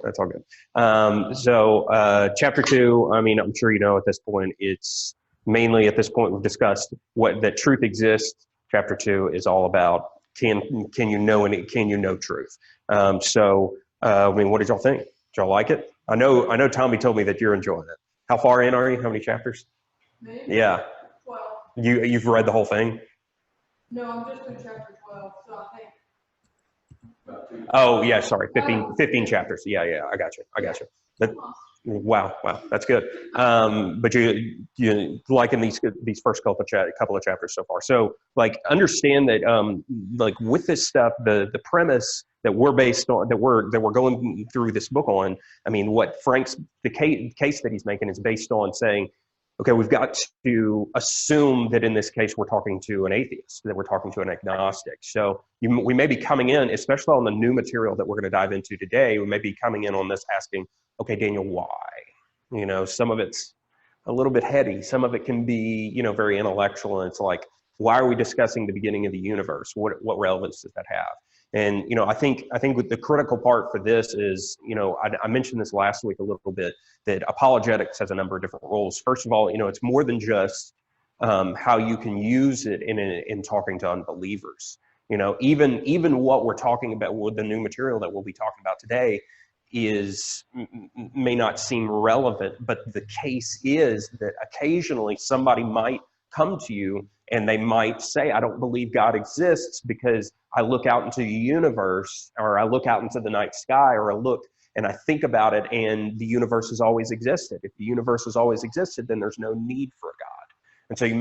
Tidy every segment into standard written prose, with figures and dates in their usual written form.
That's all good. Chapter 2, I mean, I'm sure you know at this point, it's mainly at this point we've discussed that truth exists. Chapter 2 is all about can you know truth. I mean, what did y'all think? Did y'all like it? I know Tommy told me that you're enjoying it. How far in are you? How many chapters? Me? Yeah. 12. You've read the whole thing? No, I'm just in chapter 12, so I think. Oh, yeah, sorry, 15 chapters. Yeah, I got you. Wow, that's good. But you liking these first couple of chapters so far. So like understand that like with this stuff, the premise that we're based on, that we're going through this book on, I mean, what the case that he's making is based on saying, okay, we've got to assume that in this case we're talking to an atheist, that we're talking to an agnostic. So we may be coming in, especially on the new material that we're going to dive into today, we may be coming in on this asking, okay, Daniel, why? You know, some of it's a little bit heady. Some of it can be, you know, very intellectual. And it's like, why are we discussing the beginning of the universe? What relevance does that have? And, you know, I think with the critical part for this is, you know, I mentioned this last week a little bit, that apologetics has a number of different roles. First of all, you know, it's more than just how you can use it in talking to unbelievers. You know, even what we're talking about with the new material that we'll be talking about today may not seem relevant, but the case is that occasionally somebody might come to you and they might say, I don't believe God exists because I look out into the universe, or I look out into the night sky, or I look and I think about it and the universe has always existed. If the universe has always existed, then there's no need for a God. And so you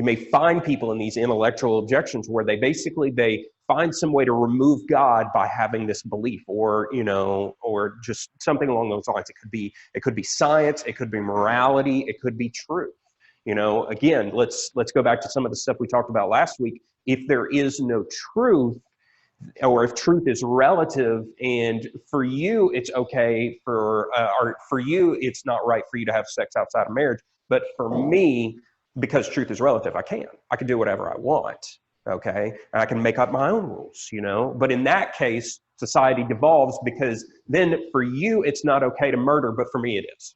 may find people in these intellectual objections where they find some way to remove God by having this belief, or, you know, or just something along those lines. It could be science, it could be morality, it could be truth. You know, again, let's go back to some of the stuff we talked about last week. If there is no truth, or if truth is relative, and for you it's okay or for you it's not right for you to have sex outside of marriage, but for me, because truth is relative, I can do whatever I want. Okay, and I can make up my own rules, you know. But in that case, society devolves, because then for you it's not okay to murder, but for me it is.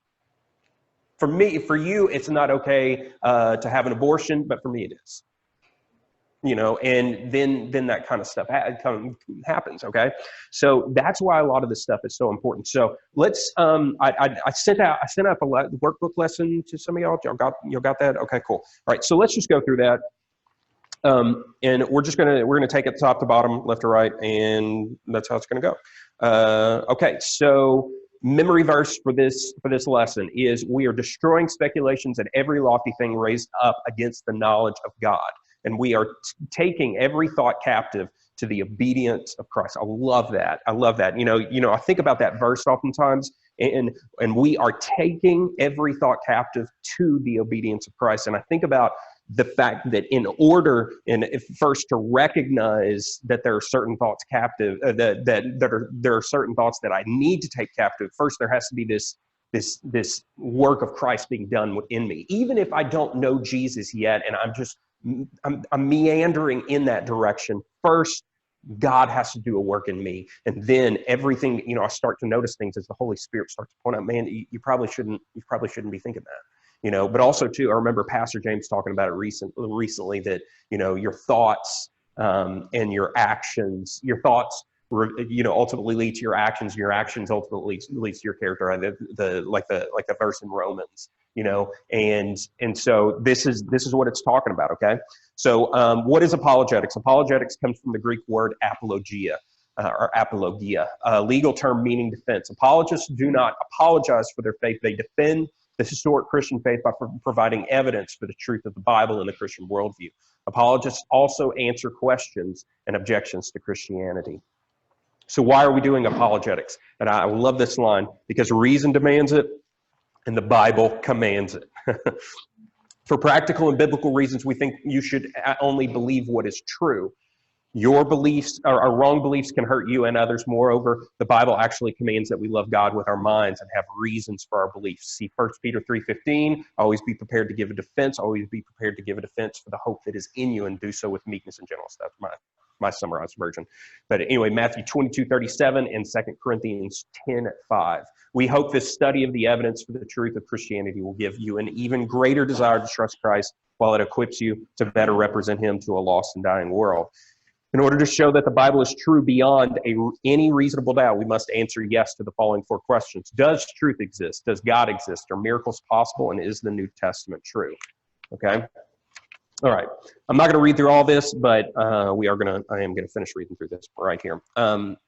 For you, it's not okay to have an abortion, but for me it is. You know, and then that kind of stuff happens. Okay, so that's why a lot of this stuff is so important. So let's. I sent out a workbook lesson to some of y'all. Y'all got that? Okay, cool. All right, so let's just go through that. And we're gonna take it top to bottom, left to right, and that's how it's gonna go. Okay, so memory verse for this lesson is: we are destroying speculations and every lofty thing raised up against the knowledge of God, and we are taking every thought captive to the obedience of Christ. I love that. You know, I think about that verse oftentimes, and we are taking every thought captive to the obedience of Christ. And I think about the fact that in order, and first to recognize that there are certain thoughts captive, there are certain thoughts that I need to take captive. First, there has to be this work of Christ being done within me, even if I don't know Jesus yet, and I'm meandering in that direction. First, God has to do a work in me, and then everything, you know, I start to notice things as the Holy Spirit starts to point out, man, you probably shouldn't be thinking that. You know, but also too, I remember Pastor James talking about it recently that, you know, your thoughts and your actions, your thoughts, you know, ultimately lead to your actions, and your actions ultimately leads to your character. Like the verse in Romans, you know, and so this is what it's talking about. Okay, so what is apologetics? Apologetics comes from the Greek word apologia. Or apologia, a legal term meaning defense. Apologists do not apologize for their faith; they defend the historic Christian faith by providing evidence for the truth of the Bible and the Christian worldview. Apologists also answer questions and objections to Christianity. So why are we doing apologetics? And I love this line: because reason demands it and the Bible commands it. For practical and biblical reasons, we think you should only believe what is true. Your beliefs or wrong beliefs can hurt you and others. Moreover, the Bible actually commands that we love God with our minds and have reasons for our beliefs. See 1 Peter 3:15, always be prepared to give a defense, always be prepared to give a defense for the hope that is in you, and do so with meekness and gentleness. That's my summarized version. But anyway, Matthew 22:37 and 2 Corinthians 10:5. We hope this study of the evidence for the truth of Christianity will give you an even greater desire to trust Christ, while it equips you to better represent him to a lost and dying world. In order to show that the Bible is true beyond any reasonable doubt, we must answer yes to the following 4 questions. Does truth exist? Does God exist? Are miracles possible? And is the New Testament true? Okay? All right. I'm not going to read through all this, but I am going to finish reading through this right here.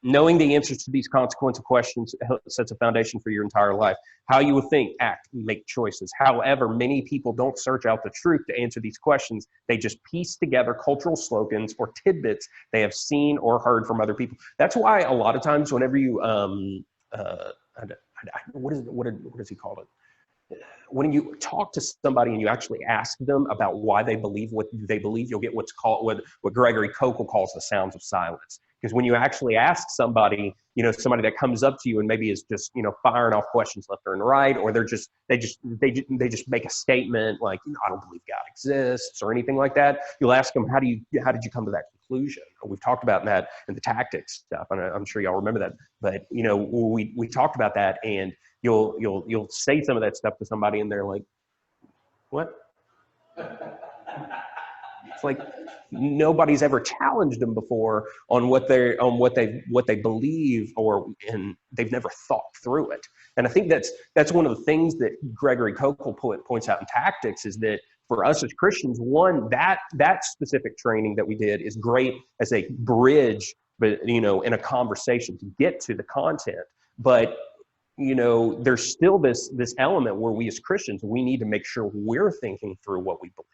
Knowing the answers to these consequential questions sets a foundation for your entire life. How you will think, act, make choices. However, many people don't search out the truth to answer these questions. They just piece together cultural slogans or tidbits they have seen or heard from other people. That's why a lot of times whenever you, what does he call it? When you talk to somebody and you actually ask them about why they believe what they believe, you'll get what's called what Gregory Kokel calls the sounds of silence. Because when you actually ask somebody, somebody that comes up to you and maybe is just, firing off questions left and right, or they just make a statement like, I don't believe God exists or anything like that. You'll ask them, how did you come to that conclusion? We've talked about that in the tactics stuff, and I'm sure y'all remember that. But we talked about that, and you'll say some of that stuff to somebody and they're like, what? It's like nobody's ever challenged them before on what they believe, and they've never thought through it. And I think that's one of the things that Gregory Kokel points out in tactics is that for us as Christians, one, that specific training that we did is great as a bridge, but in a conversation to get to the content. But there's still this element where we as Christians, we need to make sure we're thinking through what we believe.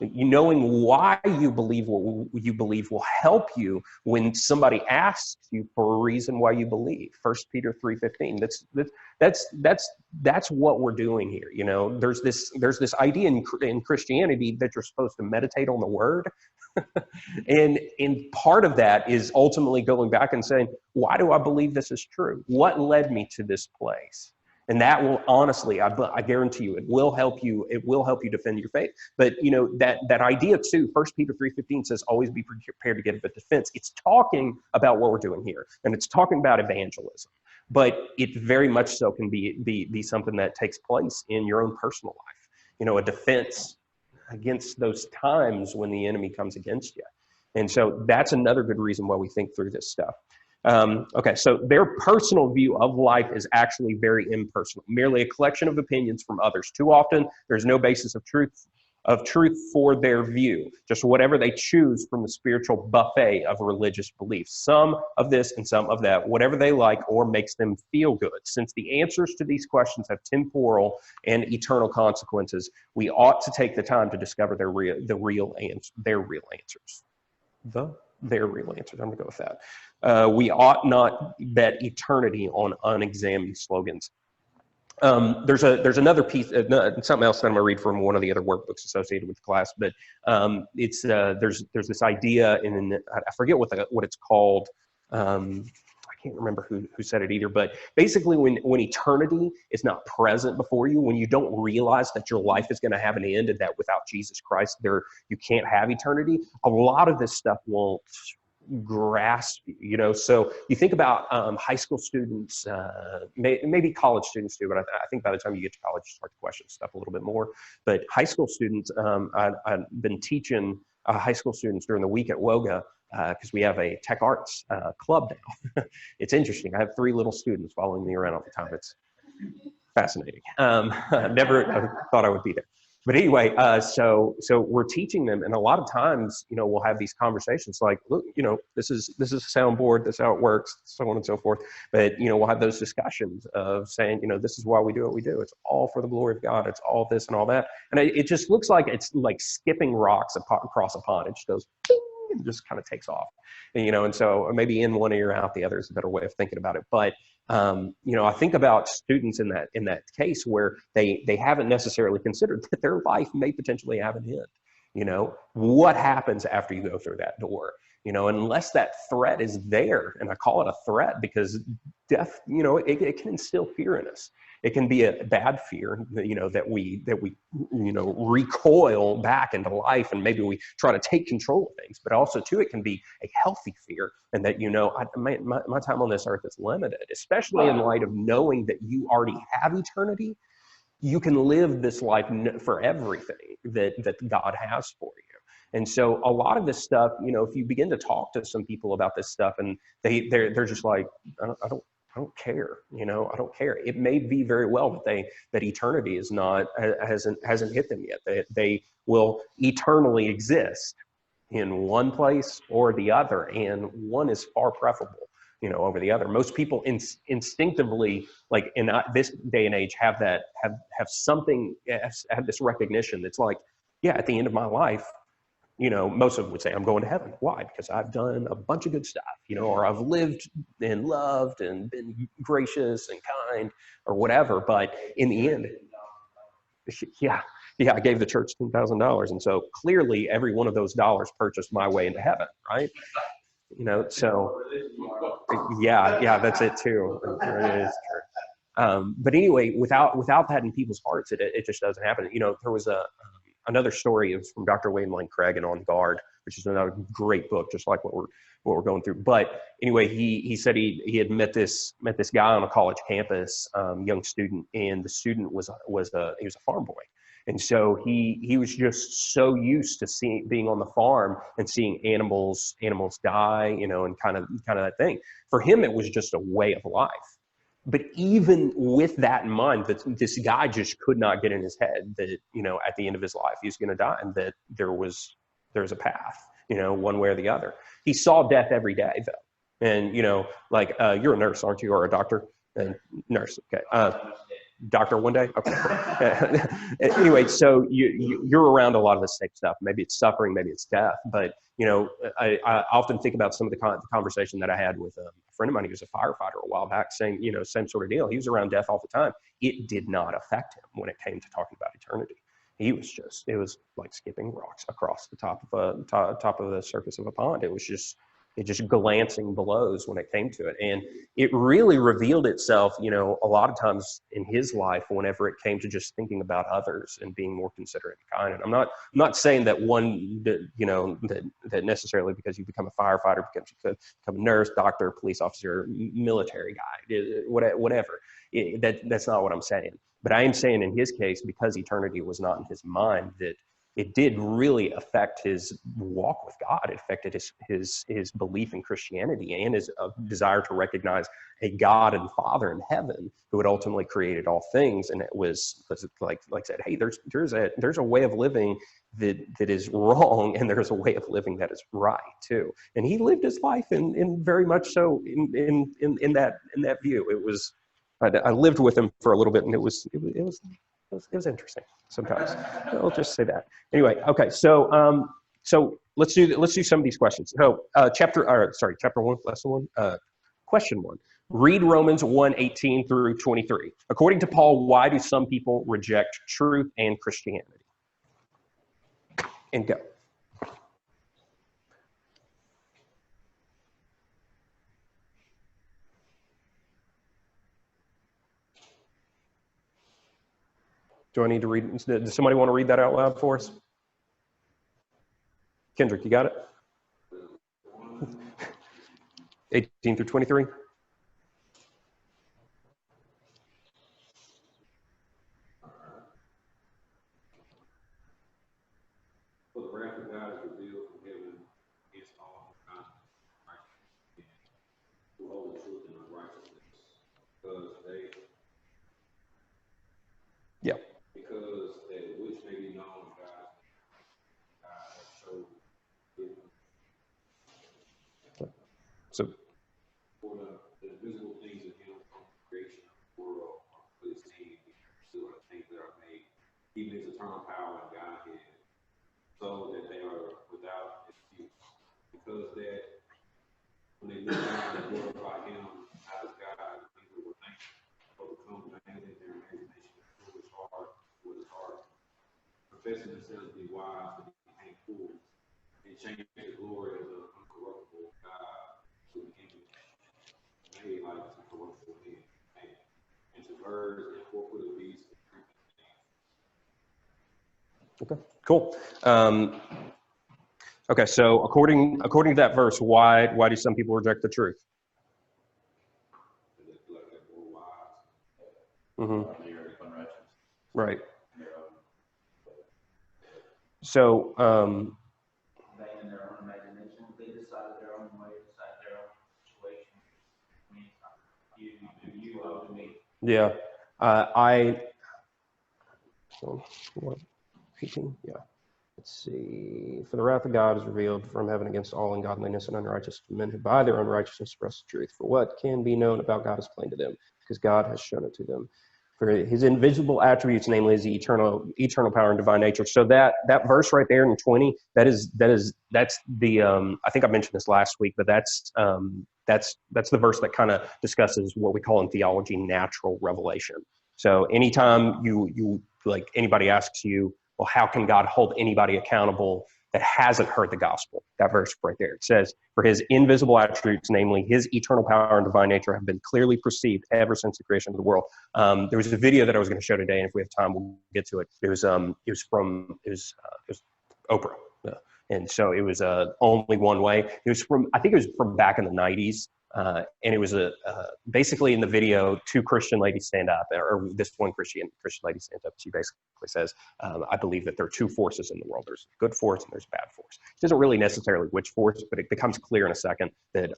Knowing why you believe what you believe will help you when somebody asks you for a reason why you believe. 1 Peter 3:15. That's what we're doing here. There's this idea in Christianity that you're supposed to meditate on the Word. and part of that is ultimately going back and saying, why do I believe this is true? What led me to this place? And that will honestly, I guarantee you, it will help you defend your faith. But that idea too, 1 Peter 3:15 says, always be prepared to give a defense. It's talking about what we're doing here, and it's talking about evangelism. But it very much so can be something that takes place in your own personal life. A defense against those times when the enemy comes against you. And so that's another good reason why we think through this stuff. Okay, so their personal view of life is actually very impersonal, merely a collection of opinions from others. Too often, there's no basis of truth for their view, just whatever they choose from the spiritual buffet of religious beliefs. Some of this and some of that, whatever they like or makes them feel good. Since the answers to these questions have temporal and eternal consequences, we ought to take the time to discover their real answers. Their real answers. I'm gonna go with that. We ought not bet eternity on unexamined slogans. There's another piece, something else that I'm gonna read from one of the other workbooks associated with the class, but there's this idea I forget what it's called. I can't remember who said it either, but basically when eternity is not present before you, when you don't realize that your life is going to have an end and that without Jesus Christ you can't have eternity, a lot of this stuff won't grasp you. So you think about high school students, maybe college students too, but I think by the time you get to college, you start to question stuff a little bit more. But high school students, I've been teaching high school students during the week at WOGA, because we have a tech arts club now. It's interesting. I have 3 little students following me around all the time. It's fascinating. I thought I would be there. But anyway, so we're teaching them, and a lot of times, we'll have these conversations like, look, this is a soundboard, this is how it works, so on and so forth. But we'll have those discussions of saying, this is why we do what we do. It's all for the glory of God. It's all this and all that, and it just looks like it's like skipping rocks across a pond. It just goes, ding, and just kind of takes off, and so maybe in one ear out the other is a better way of thinking about it. But I think about students in that case where they haven't necessarily considered that their life may potentially have an end. What happens after you go through that door? unless that threat is there. And I call it a threat because death, it can instill fear in us. It can be a bad fear, that we recoil back into life, and maybe we try to take control of things. But also, too, it can be a healthy fear, and that my time on this earth is limited, especially in light of knowing that you already have eternity. You can live this life for everything that God has for you. And so a lot of this stuff, if you begin to talk to some people about this stuff, and they're just like, I don't care, I don't care. It may be very well that eternity is not, hasn't hit them yet. They will eternally exist in one place or the other, and one is far preferable, over the other. Most people instinctively, like in this day and age, have something, have this recognition that's like, yeah, at the end of my life, most of them would say, I'm going to heaven. Why? Because I've done a bunch of good stuff, or I've lived and loved and been gracious and kind or whatever. But in the end, yeah, I gave the church $10,000. And so clearly every one of those dollars purchased my way into heaven, right? So yeah, that's it too. It is true. But anyway, without that in people's hearts, it just doesn't happen. There was another story. It was from Dr. Wayne Lane Craig and On Guard, which is another great book, just like what we're going through. But anyway, he said he had met this guy on a college campus, young student, and the student was a farm boy. And so he was just so used to being on the farm and seeing animals die, and kind of that thing. For him, it was just a way of life. But even with that in mind, that this guy just could not get in his head that, at the end of his life, he's going to die, and that there's a path, one way or the other. He saw death every day, though. And, you're a nurse, aren't you? Or a doctor? Nurse. Okay. Doctor one day? Okay. Anyway, so you're around a lot of the same stuff. Maybe it's suffering, maybe it's death. But, I often think about some of the conversation that I had with a friend of mine who was a firefighter a while back, saying, same sort of deal. He was around death all the time. It did not affect him when it came to talking about eternity. It was like skipping rocks across the top of the surface of a pond. It just glancing blows when it came to it. And it really revealed itself, a lot of times in his life, whenever it came to just thinking about others and being more considerate and kind. And I'm not saying that that necessarily because you become a firefighter, because you could become a nurse, doctor, police officer, military guy, whatever. That's not what I'm saying. But I am saying in his case, because eternity was not in his mind, that it did really affect his walk with God. It affected his belief in Christianity and his desire to recognize a God and Father in heaven who had ultimately created all things. And it was like I said, hey, there's a way of living that is wrong, and there's a way of living that is right too. And he lived his life in very much so in that view. It was. I lived with him for a little bit, and it was interesting sometimes. I'll just say that. Anyway, okay. So let's do some of these questions. So chapter 1, lesson 1, question 1. Read Romans 1:18 through 23. According to Paul, why do some people reject truth and Christianity? And go. Do I need to read? Does somebody want to read that out loud for us? Kendrick, you got it? 18 through 23. For the wrath of God is revealed from heaven against all ungodliness who hold the truth in unrighteousness, because that which may be known of God has showed it. So For the visible things of Him from the creation of the world are clearly seen, still the things that are made, even His eternal power and Godhead, so that they are without excuse. Because that when they look down and glorify Him as God, people will think, overcome vain in their imagination, foolish heart, professing themselves to be wise, but became fools, and changed the glory of the uncorruptible made like to corruptible man, and to birds and four-footed beasts. Okay, cool. Okay, so according to that verse, why do some people reject the truth? Mm-hmm. Right. So, they in their own imagination, they decided their own way, decide their own situation. I mean, you do to me. yeah, so, what, 18? Yeah. Let's see. For the wrath of God is revealed from heaven against all ungodliness and unrighteousness of men who by their unrighteousness suppress the truth. For what can be known about God is plain to them, because God has shown it to them. For his invisible attributes, namely his eternal power and divine nature. So that verse right there in 20, that's the I think I mentioned this last week, but that's the verse that kind of discusses what we call in theology natural revelation. So anytime you like anybody asks you, well, how can God hold anybody accountable that hasn't heard the gospel? That verse right there. It says, for his invisible attributes, namely his eternal power and divine nature, have been clearly perceived ever since the creation of the world. There was a video that I was going to show today, and if we have time, we'll get to it. It was Oprah. And so it was only one way. It was I think it was from back in the 90s. And it was basically in the video, two Christian ladies stand up, or this one Christian lady stands up. She basically says, I believe that there are two forces in the world. There's good force and there's bad force. She doesn't really necessarily which force, but it becomes clear in a second that,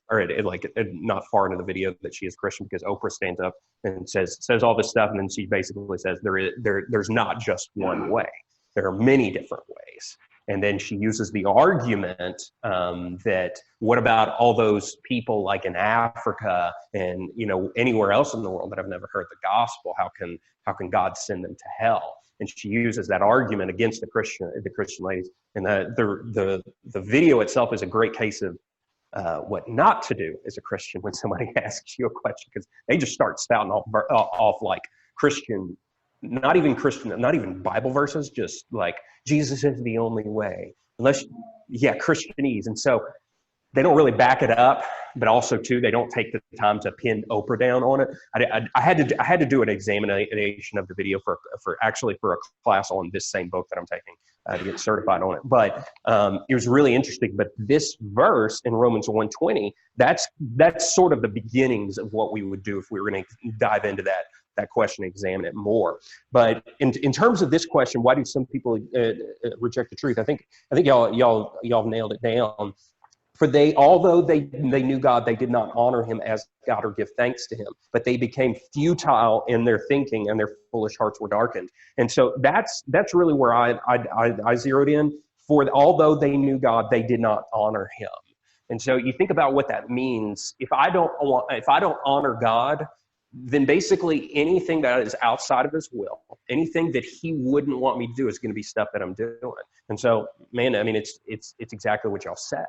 not far into the video, that she is Christian, because Oprah stands up and says all this stuff. And then she basically says there's not just one way. There are many different ways. And then she uses the argument that what about all those people like in Africa and anywhere else in the world that have never heard the gospel? How can God send them to hell? And she uses that argument against the Christian ladies. And the video itself is a great case of what not to do as a Christian when somebody asks you a question, because they just start spouting off like Christian. Not even Bible verses, just like Jesus is the only way. Christianese. And so they don't really back it up, but also too, they don't take the time to pin Oprah down on it. I had to do an examination of the video for a class on this same book that I'm taking to get certified on it. But it was really interesting. But this verse in Romans 1:20, that's sort of the beginnings of what we would do if we were going to dive into that question and examine it more. But in terms of this question, why do some people reject the truth? I think y'all nailed it down. For although they knew God, they did not honor him as God or give thanks to him, but they became futile in their thinking and their foolish hearts were darkened. And so that's really where I zeroed in. For although they knew God, they did not honor him. And so you think about what that means. If I don't honor God, then basically anything that is outside of his will, anything that he wouldn't want me to do, is going to be stuff that I'm doing. And so, man, I mean, it's exactly what y'all said.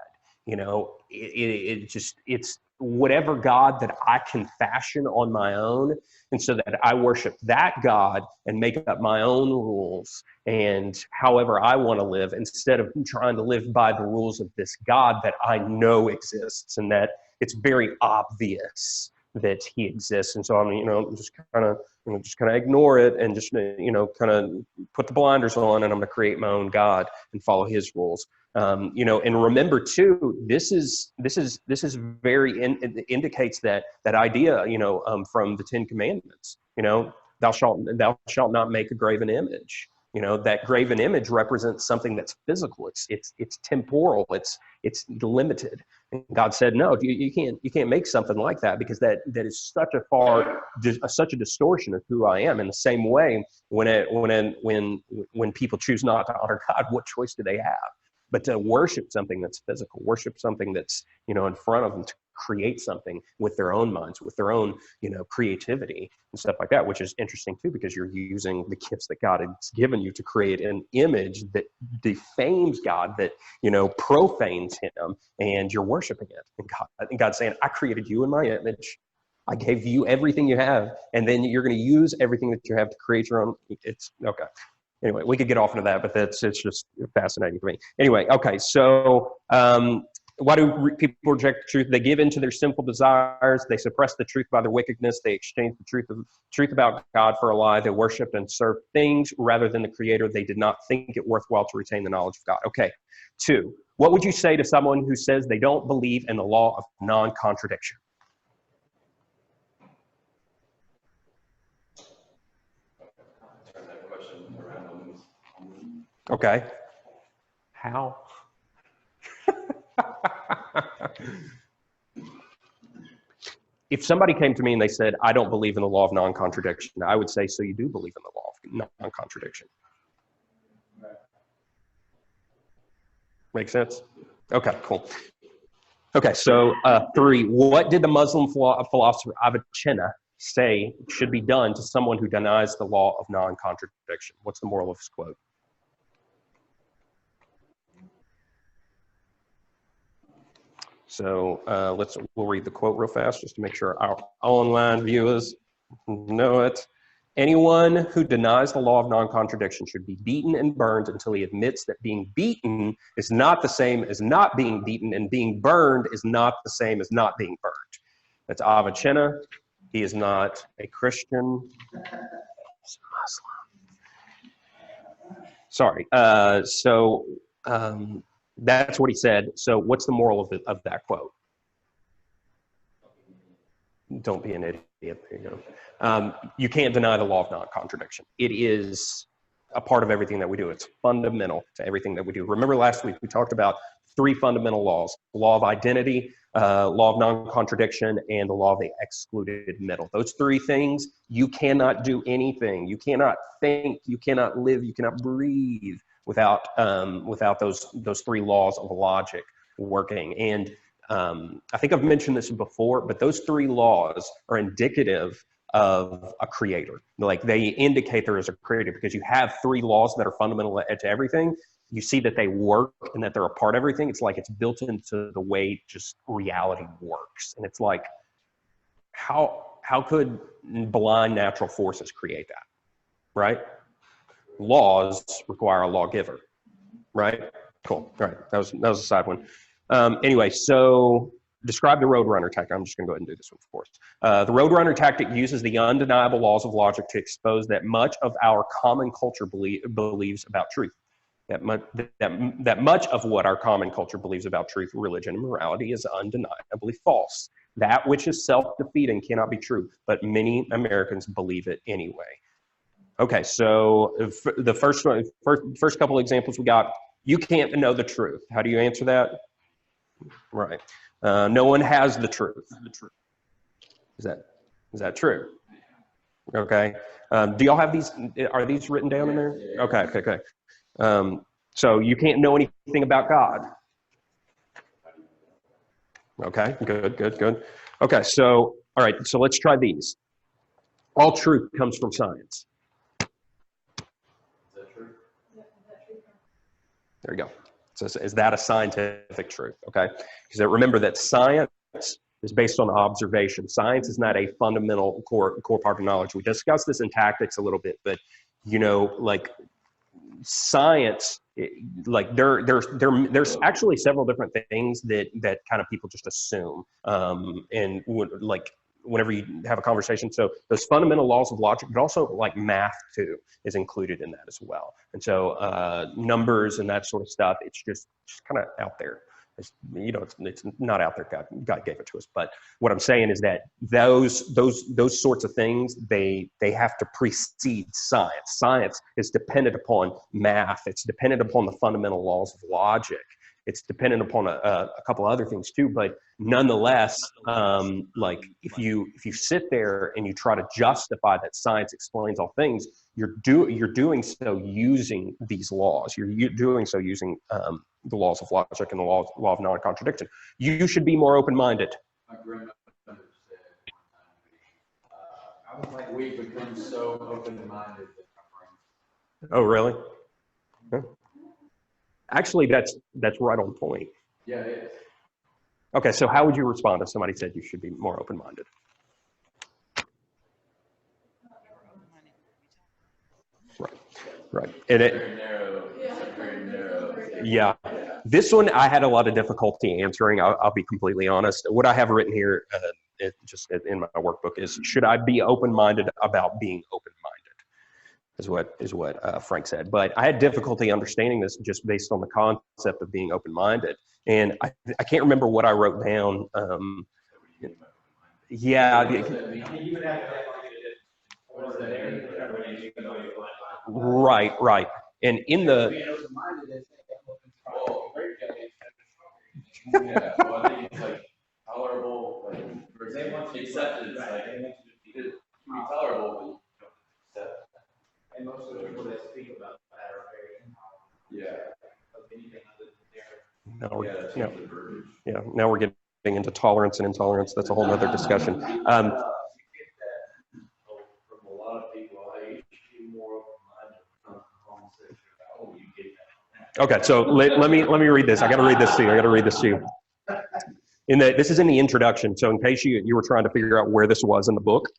It's whatever God that I can fashion on my own, and so that I worship that God and make up my own rules and however I want to live, instead of trying to live by the rules of this God that I know exists and that it's very obvious that he exists. And so I'm just kind of ignore it and just kind of put the blinders on, and I'm going to create my own God and follow his rules. And remember too, this is very indicates that idea, from the 10 Commandments. Thou shalt not make a graven image. That graven image represents something that's physical. It's temporal. It's limited. And God said, no, you can't make something like that, because that is such a distortion of who I am. In the same way, when people choose not to honor God, what choice do they have but to worship something that's physical, worship something that's in front of them, to create something with their own minds, with their own creativity and stuff like that, which is interesting too, because you're using the gifts that God has given you to create an image that defames God, that profanes him, and you're worshiping it. And God's saying, I created you in my image. I gave you everything you have, and then you're going to use everything that you have to create your own. It's okay. Anyway, we could get off into that, but it's just fascinating to me. Anyway, okay, so Why do people reject the truth? They give in to their sinful desires. They suppress the truth by their wickedness. They exchange the truth about God for a lie. They worship and serve things rather than the Creator. They did not think it worthwhile to retain the knowledge of God. Okay. 2, what would you say to someone who says they don't believe in the law of non-contradiction? Turn that question around. Okay. How? If somebody came to me and they said, I don't believe in the law of non-contradiction, I would say, so you do believe in the law of non-contradiction. Make sense? Okay, cool. Okay, so 3, what did the Muslim philosopher Avicenna say should be done to someone who denies the law of non-contradiction? What's the moral of his quote? So we'll read the quote real fast just to make sure our online viewers know it. Anyone who denies the law of non-contradiction should be beaten and burned until he admits that being beaten is not the same as not being beaten, and being burned is not the same as not being burned. That's Avicenna. He is not a Christian. He's a Muslim. Sorry. That's what he said. So what's the moral of that quote? Don't be an idiot. There you go. You can't deny the law of non-contradiction. It is a part of everything that we do. It's fundamental to everything that we do. Remember last week we talked about 3 fundamental laws: the law of identity, law of non-contradiction, and the law of the excluded middle. Those 3 things, you cannot do anything. You cannot think. You cannot live. You cannot breathe without those 3 laws of logic working. And I think I've mentioned this before, but those 3 laws are indicative of a creator. Like, they indicate there is a creator because you have 3 laws that are fundamental to everything. You see that they work and that they're a part of everything. It's like it's built into the way just reality works. And it's like, how could blind natural forces create that, right? Laws require a lawgiver, right? Cool. All right. That was a side one. Anyway, so describe the Roadrunner tactic. I'm just going to go ahead and do this one, of course. The Roadrunner tactic uses the undeniable laws of logic to expose that much of our common culture believes about truth. That much of what our common culture believes about truth, religion, and morality is undeniably false. That which is self-defeating cannot be true, but many Americans believe it anyway. Okay, so the first couple examples we got, you can't know the truth. How do you answer that? Right. No one has the truth. Is that true? Okay. Do y'all have these? Are these written down in there? Okay. So you can't know anything about God. Okay. Good. Okay. So all right. So let's try these. All truth comes from science. There you go. So is that a scientific truth? Okay. Because remember that science is based on observation. Science is not a fundamental core part of knowledge. We discussed this in tactics a little bit, but like science, like there's actually several different things that kind of people just assume, and would like whenever you have a conversation. So those fundamental laws of logic, but also like math too, is included in that as well. And so numbers and that sort of stuff, it's just kind of out there. It's not out there. God gave it to us. But what I'm saying is that those sorts of things, they have to precede science. Science is dependent upon math. It's dependent upon the fundamental laws of logic. It's dependent upon a couple other things too, but nonetheless, like if you sit there and you try to justify that science explains all things, you're doing so using these laws. You're doing so using the laws of logic and the law of non-contradiction. You should be more open-minded. My grandmother said one time, I was like, we've become so open-minded that our brains. Oh, really? Huh? Actually, that's right on point. Yeah, it is. Okay, so how would you respond if somebody said you should be more open-minded? Right. And Very narrow. yeah. This one I had a lot of difficulty answering. I'll be completely honest. What I have written here, just in my workbook, is should I be open-minded about being open-minded? Is what Frank said. But I had difficulty understanding this just based on the concept of being open-minded, and I can't remember what I wrote down. Yeah. You would have to like what is that area that everybody needs to know your life? Right. And in the Being open-minded is open to Well, great feelings. yeah, well, I think it's like tolerable, like, versus They want you to acceptance, right, like, they want you to it can be tolerable, but you don't accept. And most of the people that speak about that are very intolerant Yeah, of anything other than their. yeah, change the verbiage. now we're getting into tolerance and intolerance. That's a whole other discussion. You get that from a lot of people, hey, you should be more open-minded when it comes to homosexuality. You get that. Okay, so let me read this. I got to read this to you. This is in the introduction. So in case you were trying to figure out where this was in the book,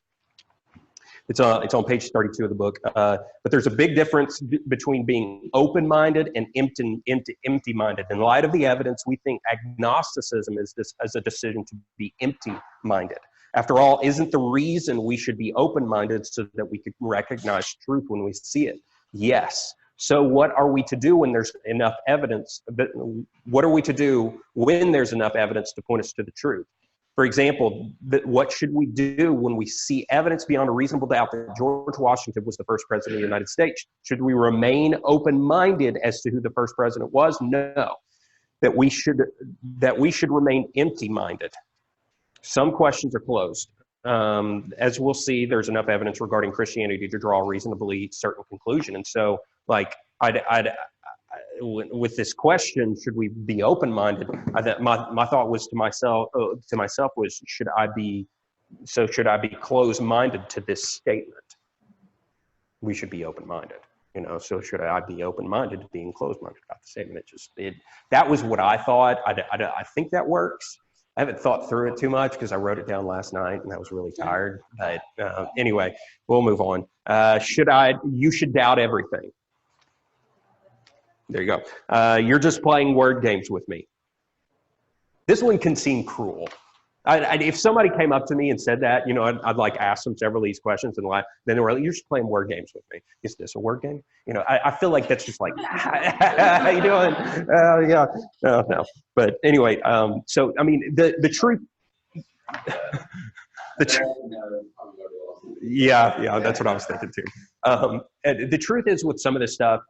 it's on page 32 of the book. But there's a big difference between being open-minded and empty-minded. In light of the evidence, we think agnosticism is a decision to be empty-minded. After all, isn't the reason we should be open-minded so that we could recognize truth when we see it? Yes. So what are we to do when there's enough evidence? What are we to do when there's enough evidence to point us to the truth? For example, what should we do when we see evidence beyond a reasonable doubt that George Washington was the first president of the United States? Should we remain open-minded as to who the first president was? No. That we should remain empty-minded. Some questions are closed. As we'll see, there's enough evidence regarding Christianity to draw a reasonably certain conclusion. And so, like, with this question, should we be open-minded? My thought was to myself was, should I be closed-minded to this statement? We should be open-minded. So should I be open-minded to being closed-minded about the statement? That was what I thought. I think that works. I haven't thought through it too much because I wrote it down last night and I was really tired. But anyway, we'll move on. You should doubt everything. There you go. You're just playing word games with me. This one can seem cruel. If somebody came up to me and said that, I'd like ask them several of these questions and then they were like, "You're just playing word games with me." Is this a word game? I feel like that's just like, how you doing? Yeah, no. But anyway, so I mean, the truth. Yeah, that's what I was thinking too. And the truth is, with some of this stuff,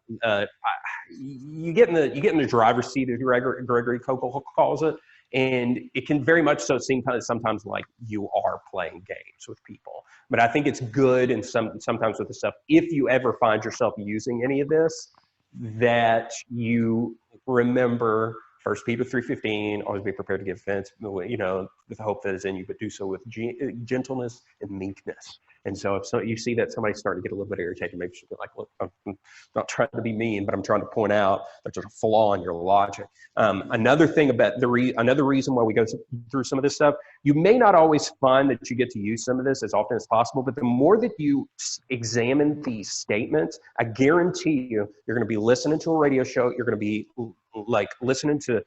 you get in the driver's seat, as Gregory Kokel calls it, and it can very much so seem kind of sometimes like you are playing games with people. But I think it's good, and sometimes with the stuff, if you ever find yourself using any of this, that you remember 1 Peter 3:15, always be prepared to give offense, with the hope that is in you, but do so with gentleness and meekness. And so if you see that somebody's starting to get a little bit irritated, maybe you should be like, "Look, I'm not trying to be mean, but I'm trying to point out that there's a flaw in your logic." Another thing about another reason why we go through some of this stuff, you may not always find that you get to use some of this as often as possible, but the more that you examine these statements, I guarantee you're going to be listening to a radio show, you're going to be like listening to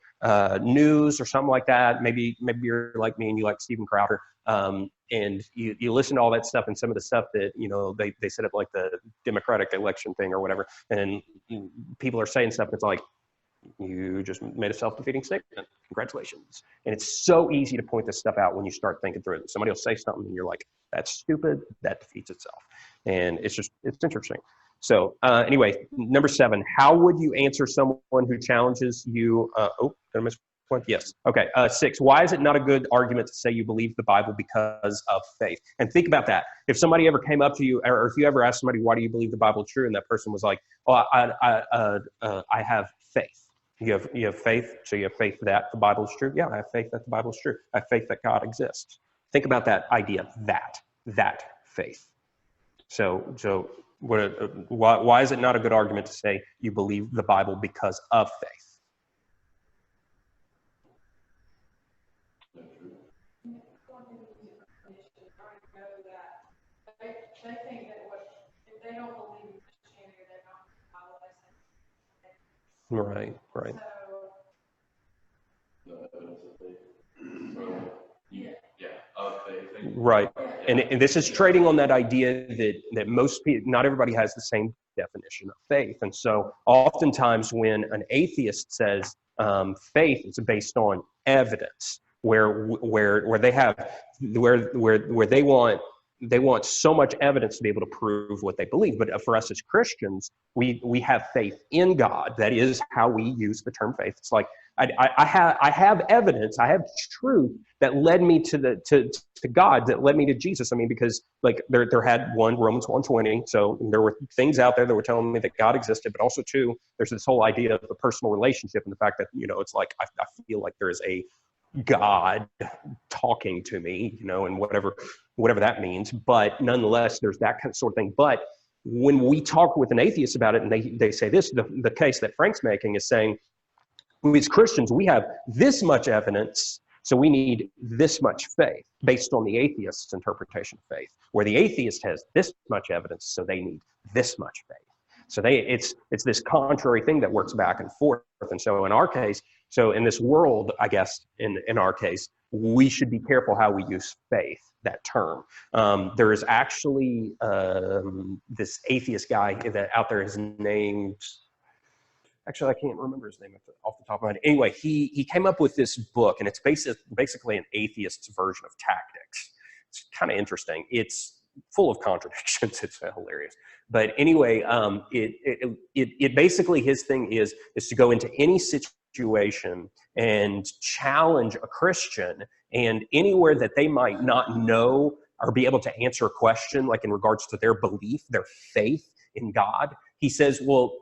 news or something like that. Maybe you're like me and you like Steven Crowder, and you listen to all that stuff and some of the stuff that they set up, like the Democratic election thing or whatever, and people are saying stuff that's like, you just made a self-defeating statement. Congratulations. And it's so easy to point this stuff out when you start thinking through it. Somebody will say something and you're like, "That's stupid. That defeats itself." And it's interesting. So anyway, number 7, how would you answer someone who challenges you? Did I miss one? Yes. Okay. 6, why is it not a good argument to say you believe the Bible because of faith? And think about that. If somebody ever came up to you, or if you ever asked somebody, "Why do you believe the Bible is true?" and that person was like, "Oh, I have faith." You have faith, so you have faith that the Bible is true? Yeah, I have faith that the Bible is true. I have faith that God exists. Think about that idea, that faith. So why is it not a good argument to say you believe the Bible because of faith? They think that if they don't believe in Christianity, they're not in the Bible. Right. So Right. And this is trading on that idea that most people, not everybody has the same definition of faith. And so oftentimes when an atheist says faith is based on evidence, where they have where they want so much evidence to be able to prove what they believe. But for us as Christians, we have faith in God. That is how we use the term faith. It's like I have evidence, I have truth that led me to God, that led me to Jesus. I mean, because like there had Romans 1:20, so there were things out there that were telling me that God existed, but also two, there's this whole idea of the personal relationship and the fact that, it's like I feel like there is a God talking to me, and whatever that means. But nonetheless, there's that kind of sort of thing. But when we talk with an atheist about it, and they say this, the case that Frank's making is saying, we as Christians, we have this much evidence, so we need this much faith based on the atheist's interpretation of faith, where the atheist has this much evidence, so they need this much faith. So it's this contrary thing that works back and forth. And so in our case, so in this world, I guess, in our case, we should be careful how we use faith, that term. There is actually this atheist guy that out there is named, actually, I can't remember his name off the top of my head. Anyway, he came up with this book, and it's basically an atheist's version of tactics. It's kind of interesting. It's full of contradictions. It's hilarious. But anyway, it basically, his thing is to go into any situation and challenge a Christian, and anywhere that they might not know or be able to answer a question, like in regards to their belief, their faith in God, he says, well,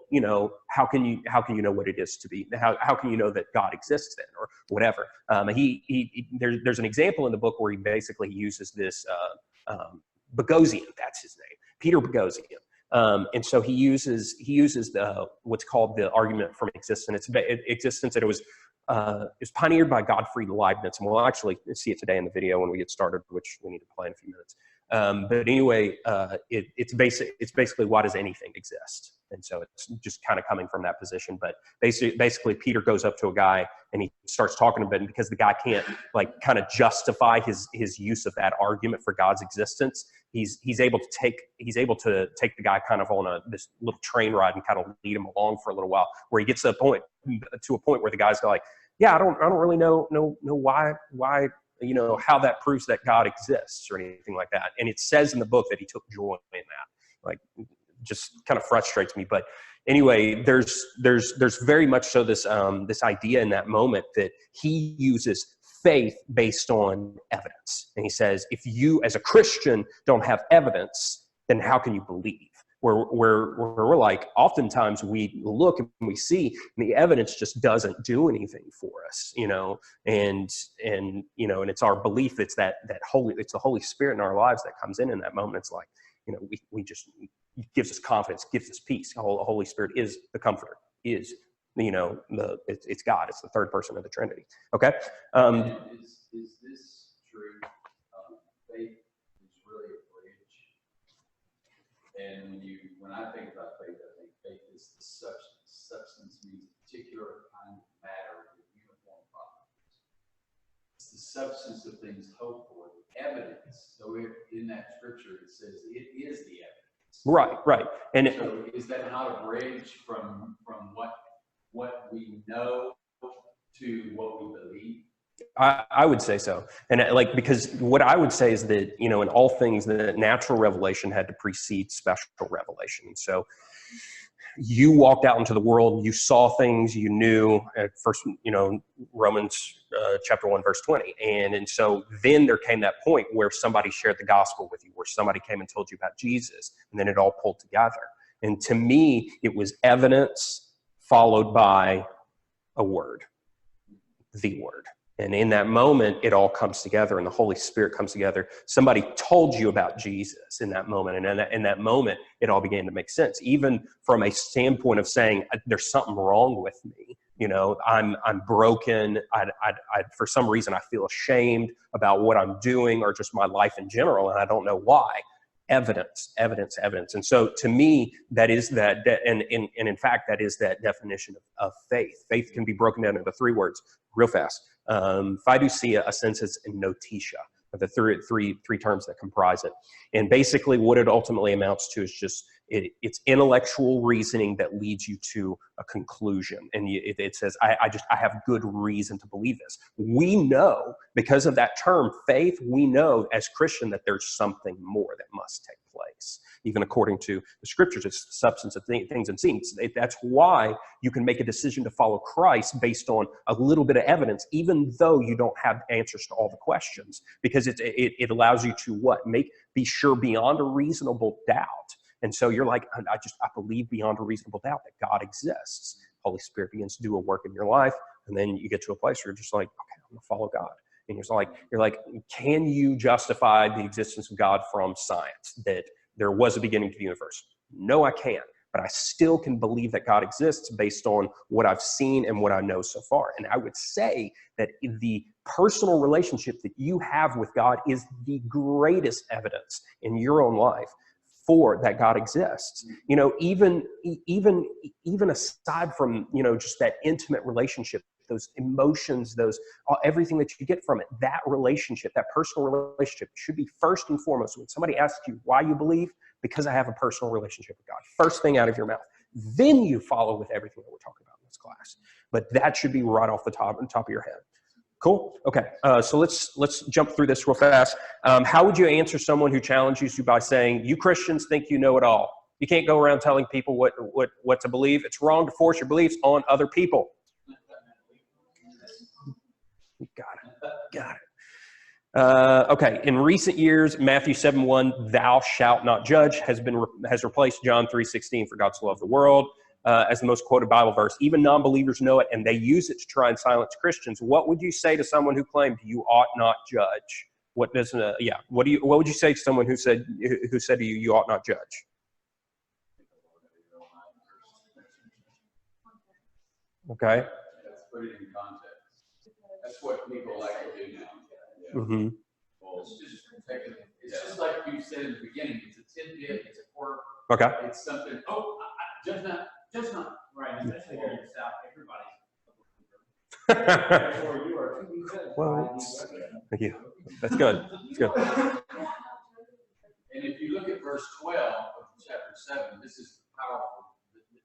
how can you know what it is to be? How can you know that God exists then, or whatever? There's an example in the book where he basically uses this Boghossian, that's his name, Peter Boghossian. And so he uses what's called the argument from existence. Existence that it was pioneered by Gottfried Leibniz, and we'll actually see it today in the video when we get started, which we need to play in a few minutes. But anyway, it's basically, why does anything exist? And so it's just kind of coming from that position. But basically Peter goes up to a guy and he starts talking about it, because the guy can't kind of justify his use of that argument for God's existence. He's able to take the guy kind of on this little train ride and kind of lead him along for a little while, where he gets to a point where the guy's like, yeah, I don't really know why how that proves that God exists or anything like that. And it says in the book that he took joy in that. Just kind of frustrates me. But anyway, there's very much so this idea in that moment that he uses faith based on evidence. And he says, if you as a Christian don't have evidence, then how can you believe? Where we're like, oftentimes we look and we see, and the evidence just doesn't do anything for us, and it's our belief, it's it's the Holy Spirit in our lives that comes in that moment. It's like, we just, it gives us confidence, gives us peace. The Holy Spirit is the comforter, is, it's God, it's the third person of the Trinity. Okay. Is this true? Faith is really a bridge. And when I think about faith, I think faith is the substance. Substance means a particular kind of matter with uniform properties. It's the substance of things hoped for, the evidence. So in that scripture, it says it is the evidence. Right. And so is that not a bridge from what we know to what we believe? I would say so. And because what I would say is that, in all things, the natural revelation had to precede special revelation. And so you walked out into the world, you saw things, you knew at first, Romans chapter 1, verse 20. And so then there came that point where somebody shared the gospel with you, where somebody came and told you about Jesus, and then it all pulled together. And to me, it was evidence followed by a word, the word. And in that moment, it all comes together, and the Holy Spirit comes together. Somebody told you about Jesus in that moment, and in that moment, it all began to make sense. Even from a standpoint of saying, there's something wrong with me. I'm broken. I for some reason, I feel ashamed about what I'm doing or just my life in general, and I don't know why. Evidence. And so to me, that is that, and in fact, that is that definition of faith. Faith can be broken down into three words real fast. Fiducia, a sensus, and notitia. the three terms that comprise it. And basically what it ultimately amounts to is just it's intellectual reasoning that leads you to a conclusion. And it says, I have good reason to believe this. We know, because of that term, faith, we know as Christian that there's something more that must take place. Even according to the scriptures, it's the substance of things unseen. That's why you can make a decision to follow Christ based on a little bit of evidence, even though you don't have answers to all the questions, because it allows you to what? Be sure beyond a reasonable doubt. And so you're like, I believe beyond a reasonable doubt that God exists. Holy Spirit begins to do a work in your life, and then you get to a place where you're just like, okay, I'm gonna follow God. And you're like, can you justify the existence of God from science, that there was a beginning to the universe? No, I can't. But I still can believe that God exists based on what I've seen and what I know so far. And I would say that the personal relationship that you have with God is the greatest evidence in your own life for that God exists. You know, even aside from, you know, just that intimate relationship, those emotions, everything that you get from it, that relationship, that personal relationship should be first and foremost. When somebody asks you why you believe, because I have a personal relationship with God. First thing out of your mouth. Then you follow with everything that we're talking about in this class. But that should be right off the top of your head. Cool. Okay. So let's jump through this real fast. How would you answer someone who challenges you by saying, you Christians think you know it all? You can't go around telling people what to believe. It's wrong to force your beliefs on other people. Got it. Okay. In recent years, Matthew 7:1, "Thou shalt not judge," has replaced John 3:16, "For God so loved the world," as the most quoted Bible verse. Even non-believers know it, and they use it to try and silence Christians. What would you say to someone who claimed you ought not judge? What would you say to someone who said to you, you ought not judge? Okay. Let's put it in context. That's what people like to do now. Mm-hmm. Well, it's just like you said in the beginning. It's a tidbit. It's a quirk. Okay. It's something. Oh, judge not. Right, especially here in the South, everybody's therefore you are to be judged. Well, thank you. That's good. That's good. And if you look at verse 12 of chapter 7, this is powerful.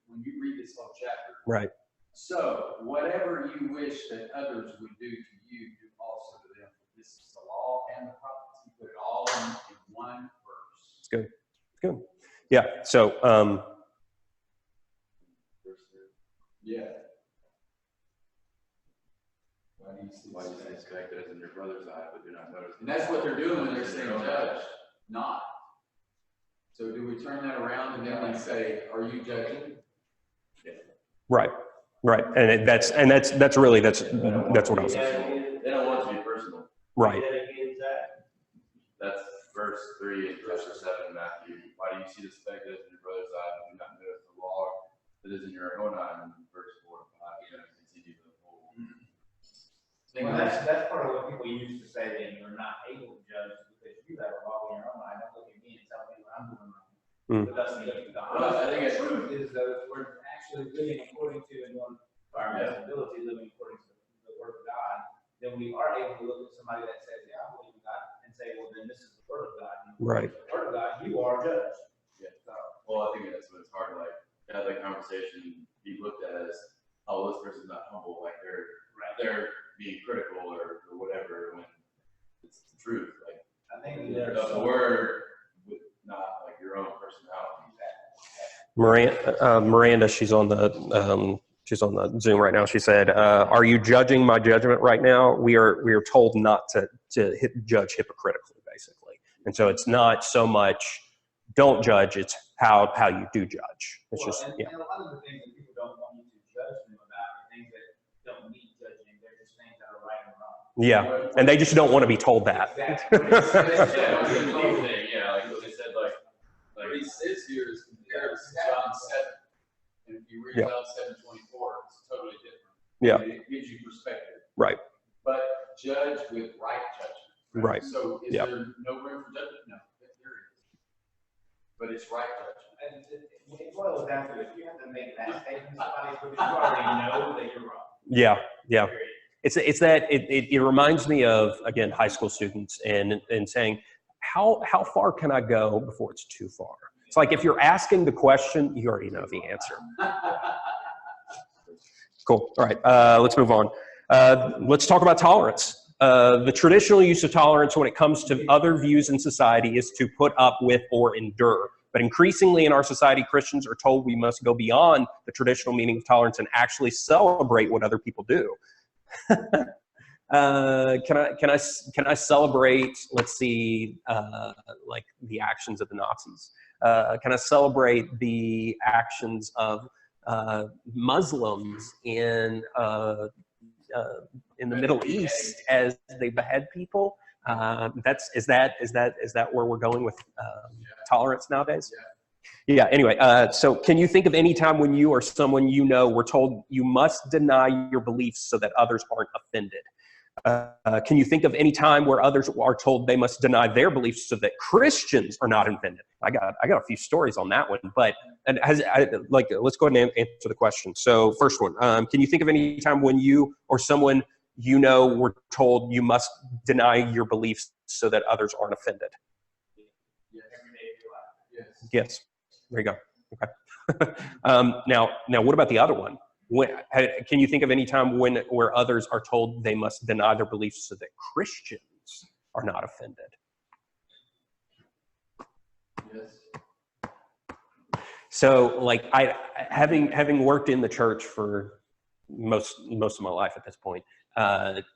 When you read this whole chapter. Right. So, whatever you wish that others would do to you, do also to them. This is the law and the prophets. You put it all in one verse. It's good. It's good. Yeah. So, yeah. Why do you say expect as in your brother's eye, but do not notice? And that's what they're doing when they're saying judge, not. So do we turn that around and then we say, are you judging? Yeah. Right. Right. And that's what I was saying. They don't want it to be personal. Right. That's verse 3 and verse 7 Matthew. Why do you see the speck that is in your brother's eye, but do not notice the log that is in your own eye? And verse 4 to 5, you're going to continue the whole. Well, that's part of what people used to say that you're not able to judge because you have a log in your own eye. Don't look at me and tell me what I'm doing wrong. But that's the truth is that we're actually living according to and doing our best ability, living according to the word of God. Then we are able to look at somebody that says, "Yeah, I believe in God," and say, "Well, then this is the word of God." And right. The word of God, you are judged. Yeah. So, well, I think that's what it's hard to like have that conversation be looked at as, oh, this person's not humble, like they're being critical or whatever, when it's the truth. Like I think the word with not like your own personality. Miranda, she's on the Zoom right now. She said, "Are you judging my judgment right now? We are told not to judge hypocritically, basically, and so it's not so much don't judge; it's how you do judge. It's just and a lot of the things that people don't want you to judge them about are things that don't need judging. They're just things that are right and wrong. Yeah, and they just don't want to be told that. Exactly. Yeah, like what they said, like What he says here is compared to John 7. And if you read John 7:24, it's totally different. Yeah. And it gives you perspective. Right. But judge with right judgment. Right. So is there no room for judgment? No, there is. But it's right judgment. And it boils down to if you have to make that statement to somebody, because you already know that you're wrong. Yeah. Yeah. It's that it reminds me of, again, high school students and saying, how far can I go before it's too far? It's like if you're asking the question, you already know the answer. Cool. All right, let's move on. Let's talk about tolerance. The traditional use of tolerance when it comes to other views in society is to put up with or endure. But increasingly in our society, Christians are told we must go beyond the traditional meaning of tolerance and actually celebrate what other people do. Can I celebrate, let's see, like the actions of the Nazis? Can I celebrate the actions of Muslims in the Middle East as they behead people? Is that where we're going with tolerance nowadays? Yeah. Anyway, so can you think of any time when you or someone you know were told you must deny your beliefs so that others aren't offended? Can you think of any time where others are told they must deny their beliefs so that Christians are not offended? I got a few stories on that one, but let's go ahead and answer the question. So first one, can you think of any time when you or someone you know were told you must deny your beliefs so that others aren't offended? Yes. There you go. Okay. Now, what about the other one? Can you think of any time where others are told they must deny their beliefs so that Christians are not offended? Yes. So, like, having worked in the church for most of my life at this point,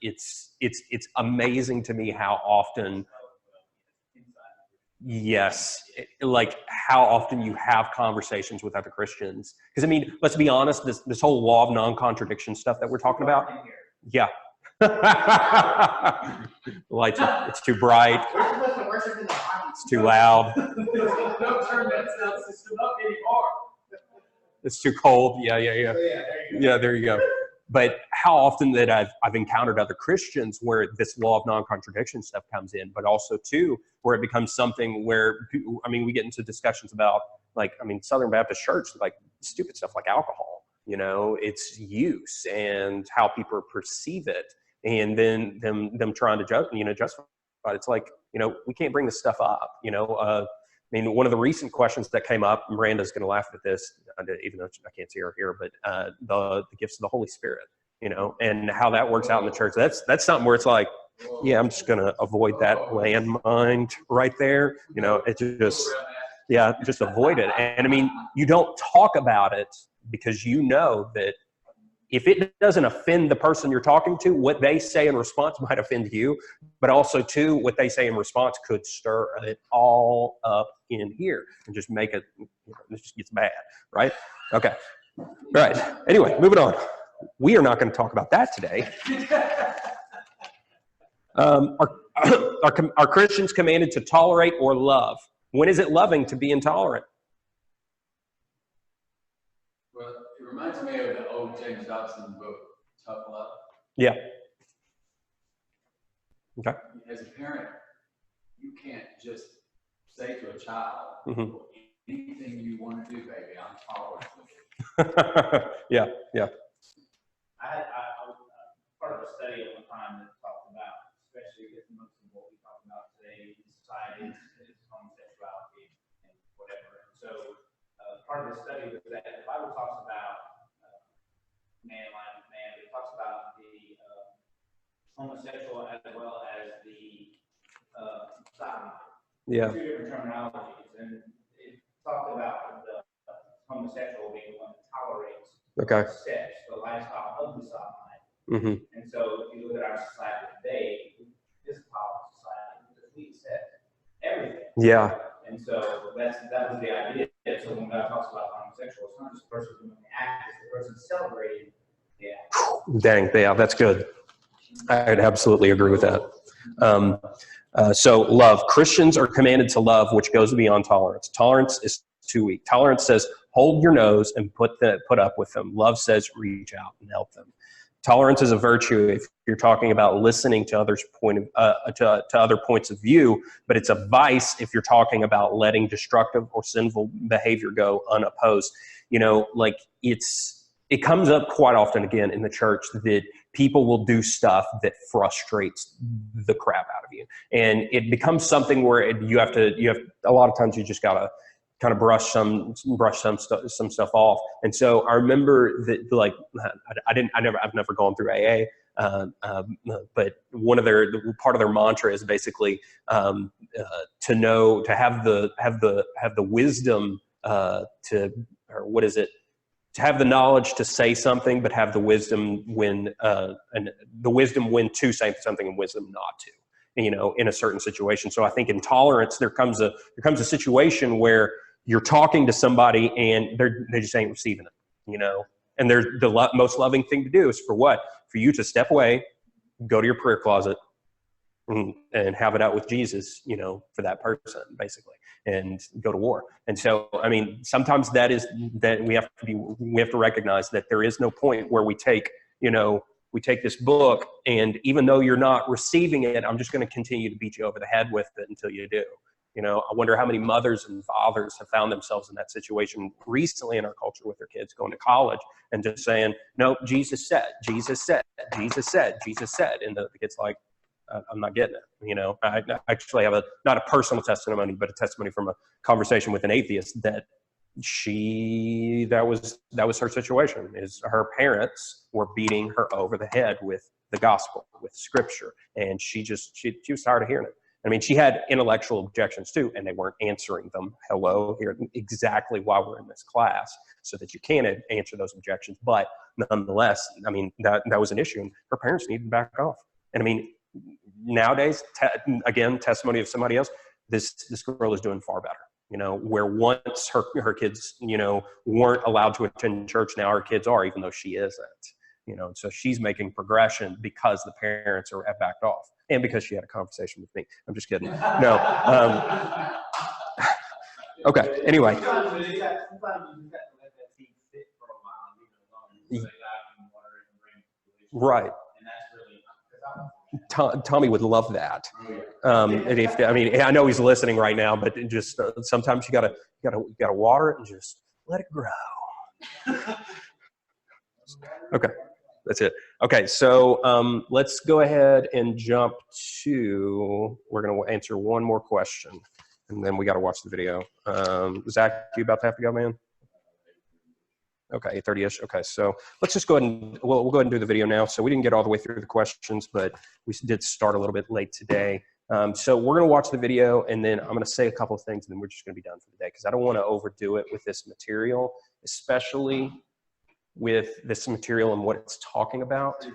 it's amazing to me how often. Yes, like how often you have conversations with other Christians. Because I mean, let's be honest, this whole law of non-contradiction stuff that we're talking about. Yeah. Lights, it's too bright. It's too loud. Don't turn that sound system up anymore. It's too cold. Yeah. Yeah, there you go. But how often that I've encountered other Christians where this law of non-contradiction stuff comes in, but also too where it becomes something where, I mean, we get into discussions about, like, I mean, Southern Baptist Church, like stupid stuff like alcohol, you know, its use and how people perceive it, and then them trying to justify it. It's like, you know, we can't bring this stuff up, you know. I mean, one of the recent questions that came up, Miranda's going to laugh at this, even though I can't see her here, but the gifts of the Holy Spirit, you know, and how that works out in the church. That's something where it's like, yeah, I'm just going to avoid that landmine right there. You know, it just avoid it. And I mean, you don't talk about it because you know that if it doesn't offend the person you're talking to, what they say in response might offend you, but also too, what they say in response could stir it all up in here and just make it, you know, it just gets bad, right? Okay. All right. Anyway, moving on. We are not going to talk about that today. Are Christians commanded to tolerate or love? When is it loving to be intolerant? Well, it reminds me of the old James Dobson book, Tough Love. Yeah. Okay. As a parent, you can't just say to a child, anything you want to do, baby, I'm tolerant of it. Yeah. I was part of a study at one time that talked about, especially with most of what we talk about today in society, is homosexuality and whatever. And so part of the study was that the Bible talks about man lying with man, but it talks about the homosexual as well as the sodomite. Yeah. Two different terminologies, and it talked about the homosexual being the one that tolerates sex, the lifestyle of the sodomite. And so if you look at our society today, this tolerant society, because we accept everything. Yeah. And so that was the idea. So when God talks about homosexual, it's not just the person doing the act, it's the person celebrating the act. Dang, yeah, that's good. I'd absolutely agree with that. So love. Christians are commanded to love, which goes beyond tolerance. Tolerance is too weak. Tolerance says, hold your nose and put up with them. Love says, reach out and help them. Tolerance is a virtue if you're talking about listening to others' to other points of view, but it's a vice if you're talking about letting destructive or sinful behavior go unopposed. You know, like it's it comes up quite often again in the church that people will do stuff that frustrates the crap out of you. And it becomes something where you have a lot of times you just gotta kind of brush some stuff off. And so I remember that, like, I've never gone through AA, but part of their mantra is basically to have the wisdom to have the knowledge to say something, but have the wisdom when to say something and wisdom not to, in a certain situation. So I think in tolerance, there comes a situation where you're talking to somebody and they just ain't receiving it, and the most loving thing to do is for you to step away, go to your prayer closet, and have it out with Jesus, for that person, basically, and go to war. And so, I mean, sometimes that we have to recognize that there is no point where we take this book, and even though you're not receiving it, I'm just going to continue to beat you over the head with it until you do. I wonder how many mothers and fathers have found themselves in that situation recently in our culture with their kids going to college and just saying, no, Jesus said, and the kid's like, I'm not getting it. I actually have not a personal testimony, but a testimony from a conversation with an atheist that that was her situation. Is her parents were beating her over the head with the gospel, with scripture, and she was tired of hearing it. I mean, she had intellectual objections too, and they weren't answering them. Hello, here exactly why we're in this class, so that you can answer those objections. But nonetheless, I mean, that was an issue, and her parents needed to back off. And I mean, nowadays, again, testimony of somebody else, this girl is doing far better. Where once her kids, weren't allowed to attend church, now her kids are, even though she isn't. So she's making progression because the parents have backed off, and because she had a conversation with me. I'm just kidding. No. Okay. Anyway. Sometimes you just have to let that seed sit for a while, and so that can water it and bring it. Right. And that's really Tommy would love that. And I know he's listening right now, but just sometimes you gotta water it and just let it grow. Okay, that's it. Okay, so let's go ahead and jump to. We're gonna answer one more question, and then we got to watch the video. Zach, you about to have to go, man? Okay, 8:30ish. Okay, so let's just go ahead and we'll go ahead and do the video now. So we didn't get all the way through the questions, but we did start a little bit late today. So we're going to watch the video, and then I'm going to say a couple of things, and then we're just going to be done for the day, because I don't want to overdo it with this material, especially with this material and what it's talking about.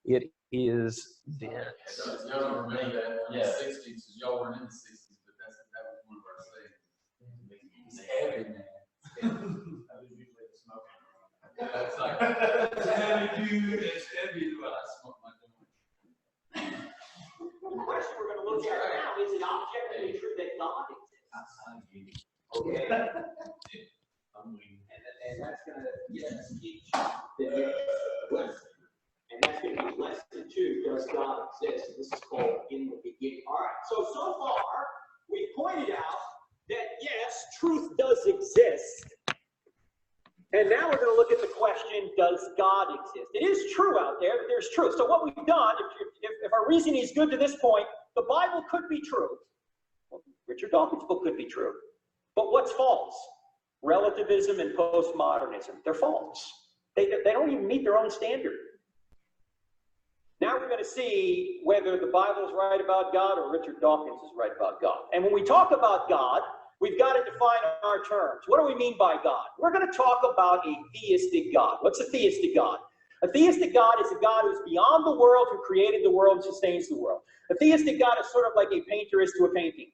It is dense. So y'all don't remember that from the 60s, y'all weren't in the 60s, but that was one of our sayings. It's heavy, man. That's like, it's heavy, dude. It's heavy. Well, I smoke my joint. The question we're going to look at now is it objectively true that God exists? Okay. And that's going to teach the next lesson. And that's going to be lesson 2, does God exist? This is called In the Beginning. All right, so far, we pointed out that yes, truth does exist. And now we're going to look at the question, does God exist? It is true out there that there's truth. So what we've done, if our reasoning is good to this point, the Bible could be true. Well, Richard Dawkins' book could be true. But what's false? Relativism and postmodernism. They're false. They don't even meet their own standard. Now we're going to see whether the Bible is right about God or Richard Dawkins is right about God. And when we talk about God, we've got to define our terms. What do we mean by God? We're going to talk about a theistic God. What's a theistic God? A theistic God is a God who's beyond the world, who created the world and sustains the world. A theistic God is sort of like a painter is to a painting.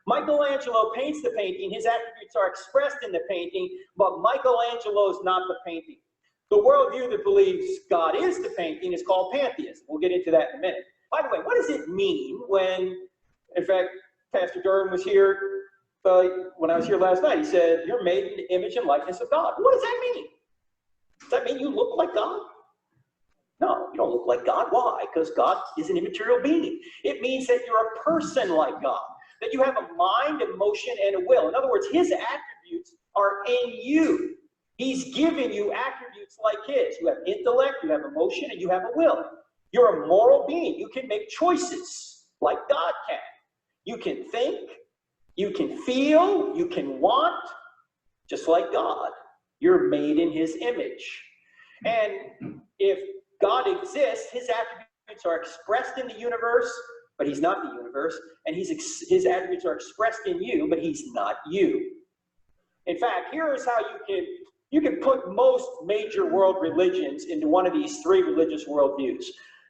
Michelangelo paints the painting. His attributes are expressed in the painting, but Michelangelo is not the painting. The worldview that believes God is the painting is called pantheism. We'll get into that in a minute. By the way, what does it mean when, in fact, Pastor Durham was here when I was here last night. He said, you're made in the image and likeness of God. What does that mean? Does that mean you look like God? No, you don't look like God. Why? Because God is an immaterial being. It means that you're a person like God, that you have a mind, emotion, and a will. In other words, his attributes are in you. He's given you attributes like his. You have intellect, you have emotion, and you have a will. You're a moral being. You can make choices like God can. You can think, you can feel, you can want, just like God. You're made in his image. And if God exists, his attributes are expressed in the universe, but he's not the universe. And his attributes are expressed in you, but he's not you. In fact, here is how you can put most major world religions into one of these three religious worldviews.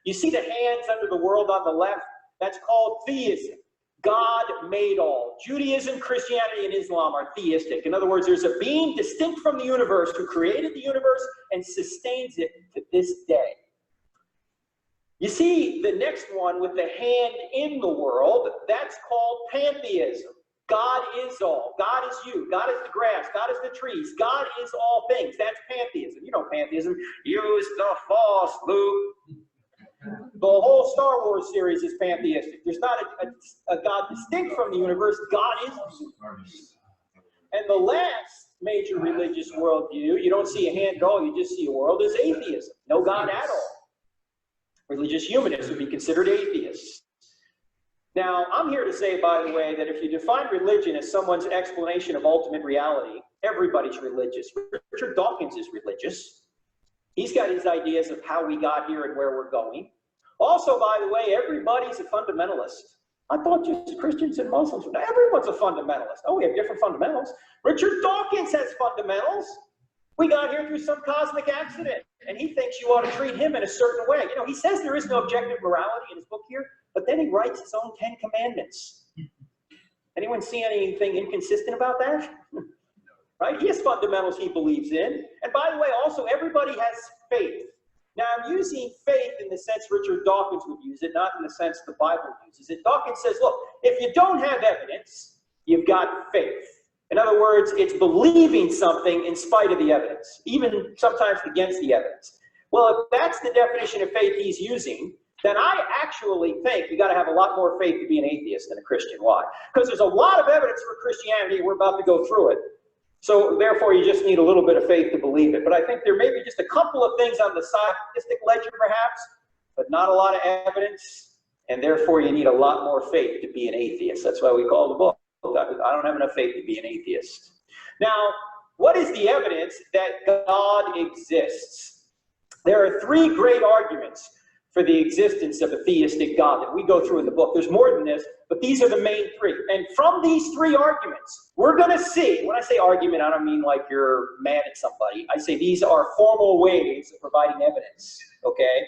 You see the hands under the world on the left? That's called theism. God made all. Judaism, Christianity, and Islam are theistic. In other words, there's a being distinct from the universe who created the universe and sustains it to this day. You see the next one with the hand in the world, that's called pantheism. God is all. God is you. God is the grass. God is the trees. God is all things. That's pantheism. You know pantheism. Use the Force, Luke. The whole Star Wars series is pantheistic. There's not a God distinct from the universe. God is the universe. And the last major religious worldview, you don't see a hand at all, you just see a world, is atheism. No God at all. Religious humanists would be considered atheists. Now, I'm here to say, by the way, that if you define religion as someone's explanation of ultimate reality, everybody's religious. Richard Dawkins is religious. He's got his ideas of how we got here and where we're going. Also, by the way, everybody's a fundamentalist. I thought just Christians and Muslims. Everyone's a fundamentalist. Oh, we have different fundamentals. Richard Dawkins has fundamentals. We got here through some cosmic accident, and he thinks you ought to treat him in a certain way. You know, he says there is no objective morality in his book here, but then he writes his own 10 commandments. Anyone see anything inconsistent about that? Right? He has fundamentals he believes in. And by the way, also, everybody has faith. Now, I'm using faith in the sense Richard Dawkins would use it, not in the sense the Bible uses it. Dawkins says, look, if you don't have evidence, you've got faith. In other words, it's believing something in spite of the evidence, even sometimes against the evidence. Well, if that's the definition of faith he's using, then I actually think you got to have a lot more faith to be an atheist than a Christian. Why? Because there's a lot of evidence for Christianity. We're about to go through it. So therefore, you just need a little bit of faith to believe it. But I think there may be just a couple of things on the scientific ledger, perhaps, but not a lot of evidence. And therefore, you need a lot more faith to be an atheist. That's why we call the book, I don't have enough faith to be an atheist. Now, what is the evidence that God exists? There are three great arguments for the existence of a theistic God that we go through in the book. There's more than this, but these are the main three. And from these three arguments, we're going to see, when I say argument, I don't mean like you're mad at somebody. I say these are formal ways of providing evidence, okay?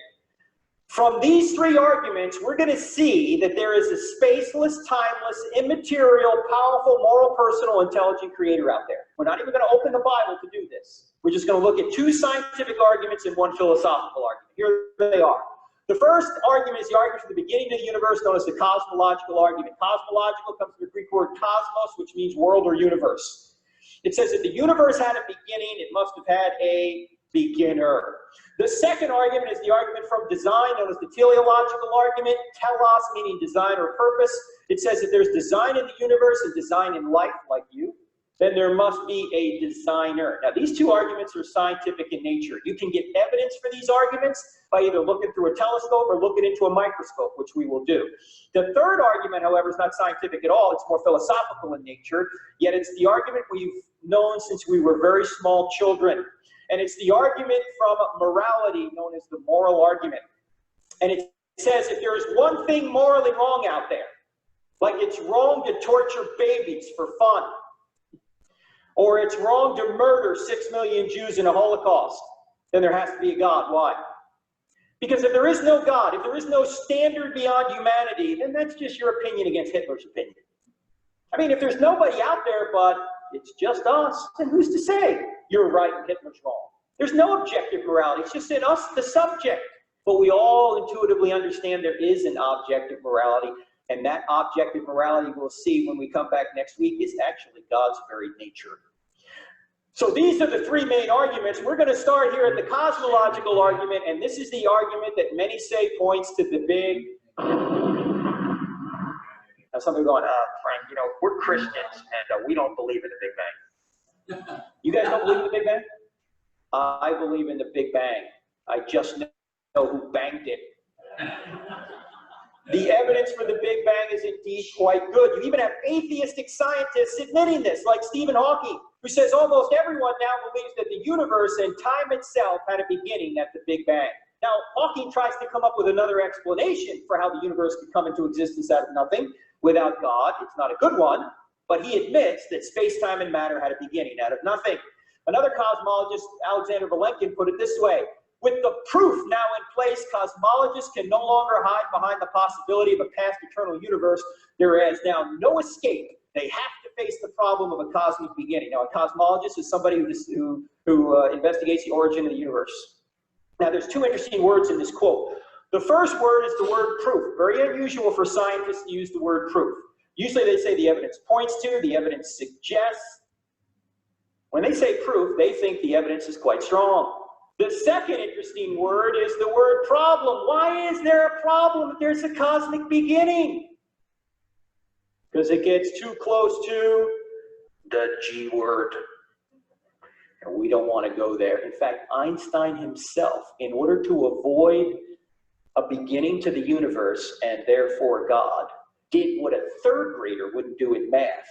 From these three arguments, we're going to see that there is a spaceless, timeless, immaterial, powerful, moral, personal, intelligent creator out there. We're not even going to open the Bible to do this. We're just going to look at two scientific arguments and one philosophical argument. Here they are. The first argument is the argument from the beginning of the universe, known as the cosmological argument. Cosmological comes from the Greek word cosmos, which means world or universe. It says that the universe had a beginning, it must have had a beginner. The second argument is the argument from design, known as the teleological argument. Telos meaning design or purpose. It says that there's design in the universe and design in life, like you. Then there must be a designer. Now, these two arguments are scientific in nature. You can get evidence for these arguments by either looking through a telescope or looking into a microscope, which we will do. The third argument, however, is not scientific at all. It's more philosophical in nature, yet it's the argument we've known since we were very small children. And it's the argument from morality, known as the moral argument. And it says if there is one thing morally wrong out there, like it's wrong to torture babies for fun, or it's wrong to murder 6 million Jews in a Holocaust, then there has to be a God. Why? Because if there is no God, if there is no standard beyond humanity, then that's just your opinion against Hitler's opinion. I mean, if there's nobody out there but it's just us, then who's to say you're right and Hitler's wrong? There's no objective morality. It's just in us, the subject. But we all intuitively understand there is an objective morality, and that objective morality we'll see when we come back next week is actually God's very nature. So these are the three main arguments. We're going to start here at the cosmological argument, and this is the argument that many say points to the big... Now some people are going, Frank, you know, we're Christians, and we don't believe in the Big Bang. You guys don't believe in the Big Bang? I believe in the Big Bang. I just know who banged it. The evidence for the Big Bang is indeed quite good. You even have atheistic scientists admitting this, like Stephen Hawking, who says almost everyone now believes that the universe and time itself had a beginning at the Big Bang. Now, Hawking tries to come up with another explanation for how the universe could come into existence out of nothing without God. It's not a good one, but he admits that space-time and matter had a beginning out of nothing. Another cosmologist, Alexander Vilenkin, put it this way: with the proof now in place, cosmologists can no longer hide behind the possibility of a past eternal universe. There is now no escape. They have to face the problem of a cosmic beginning. Now, a cosmologist is somebody who investigates the origin of the universe. Now, there's two interesting words in this quote. The first word is the word proof. Very unusual for scientists to use the word proof. Usually they say the evidence points to, the evidence suggests. When they say proof, they think the evidence is quite strong. The second interesting word is the word problem. Why is there a problem if there's a cosmic beginning? Because it gets too close to the G word. And we don't want to go there. In fact, Einstein himself, in order to avoid a beginning to the universe and therefore God, did what a third grader wouldn't do in math.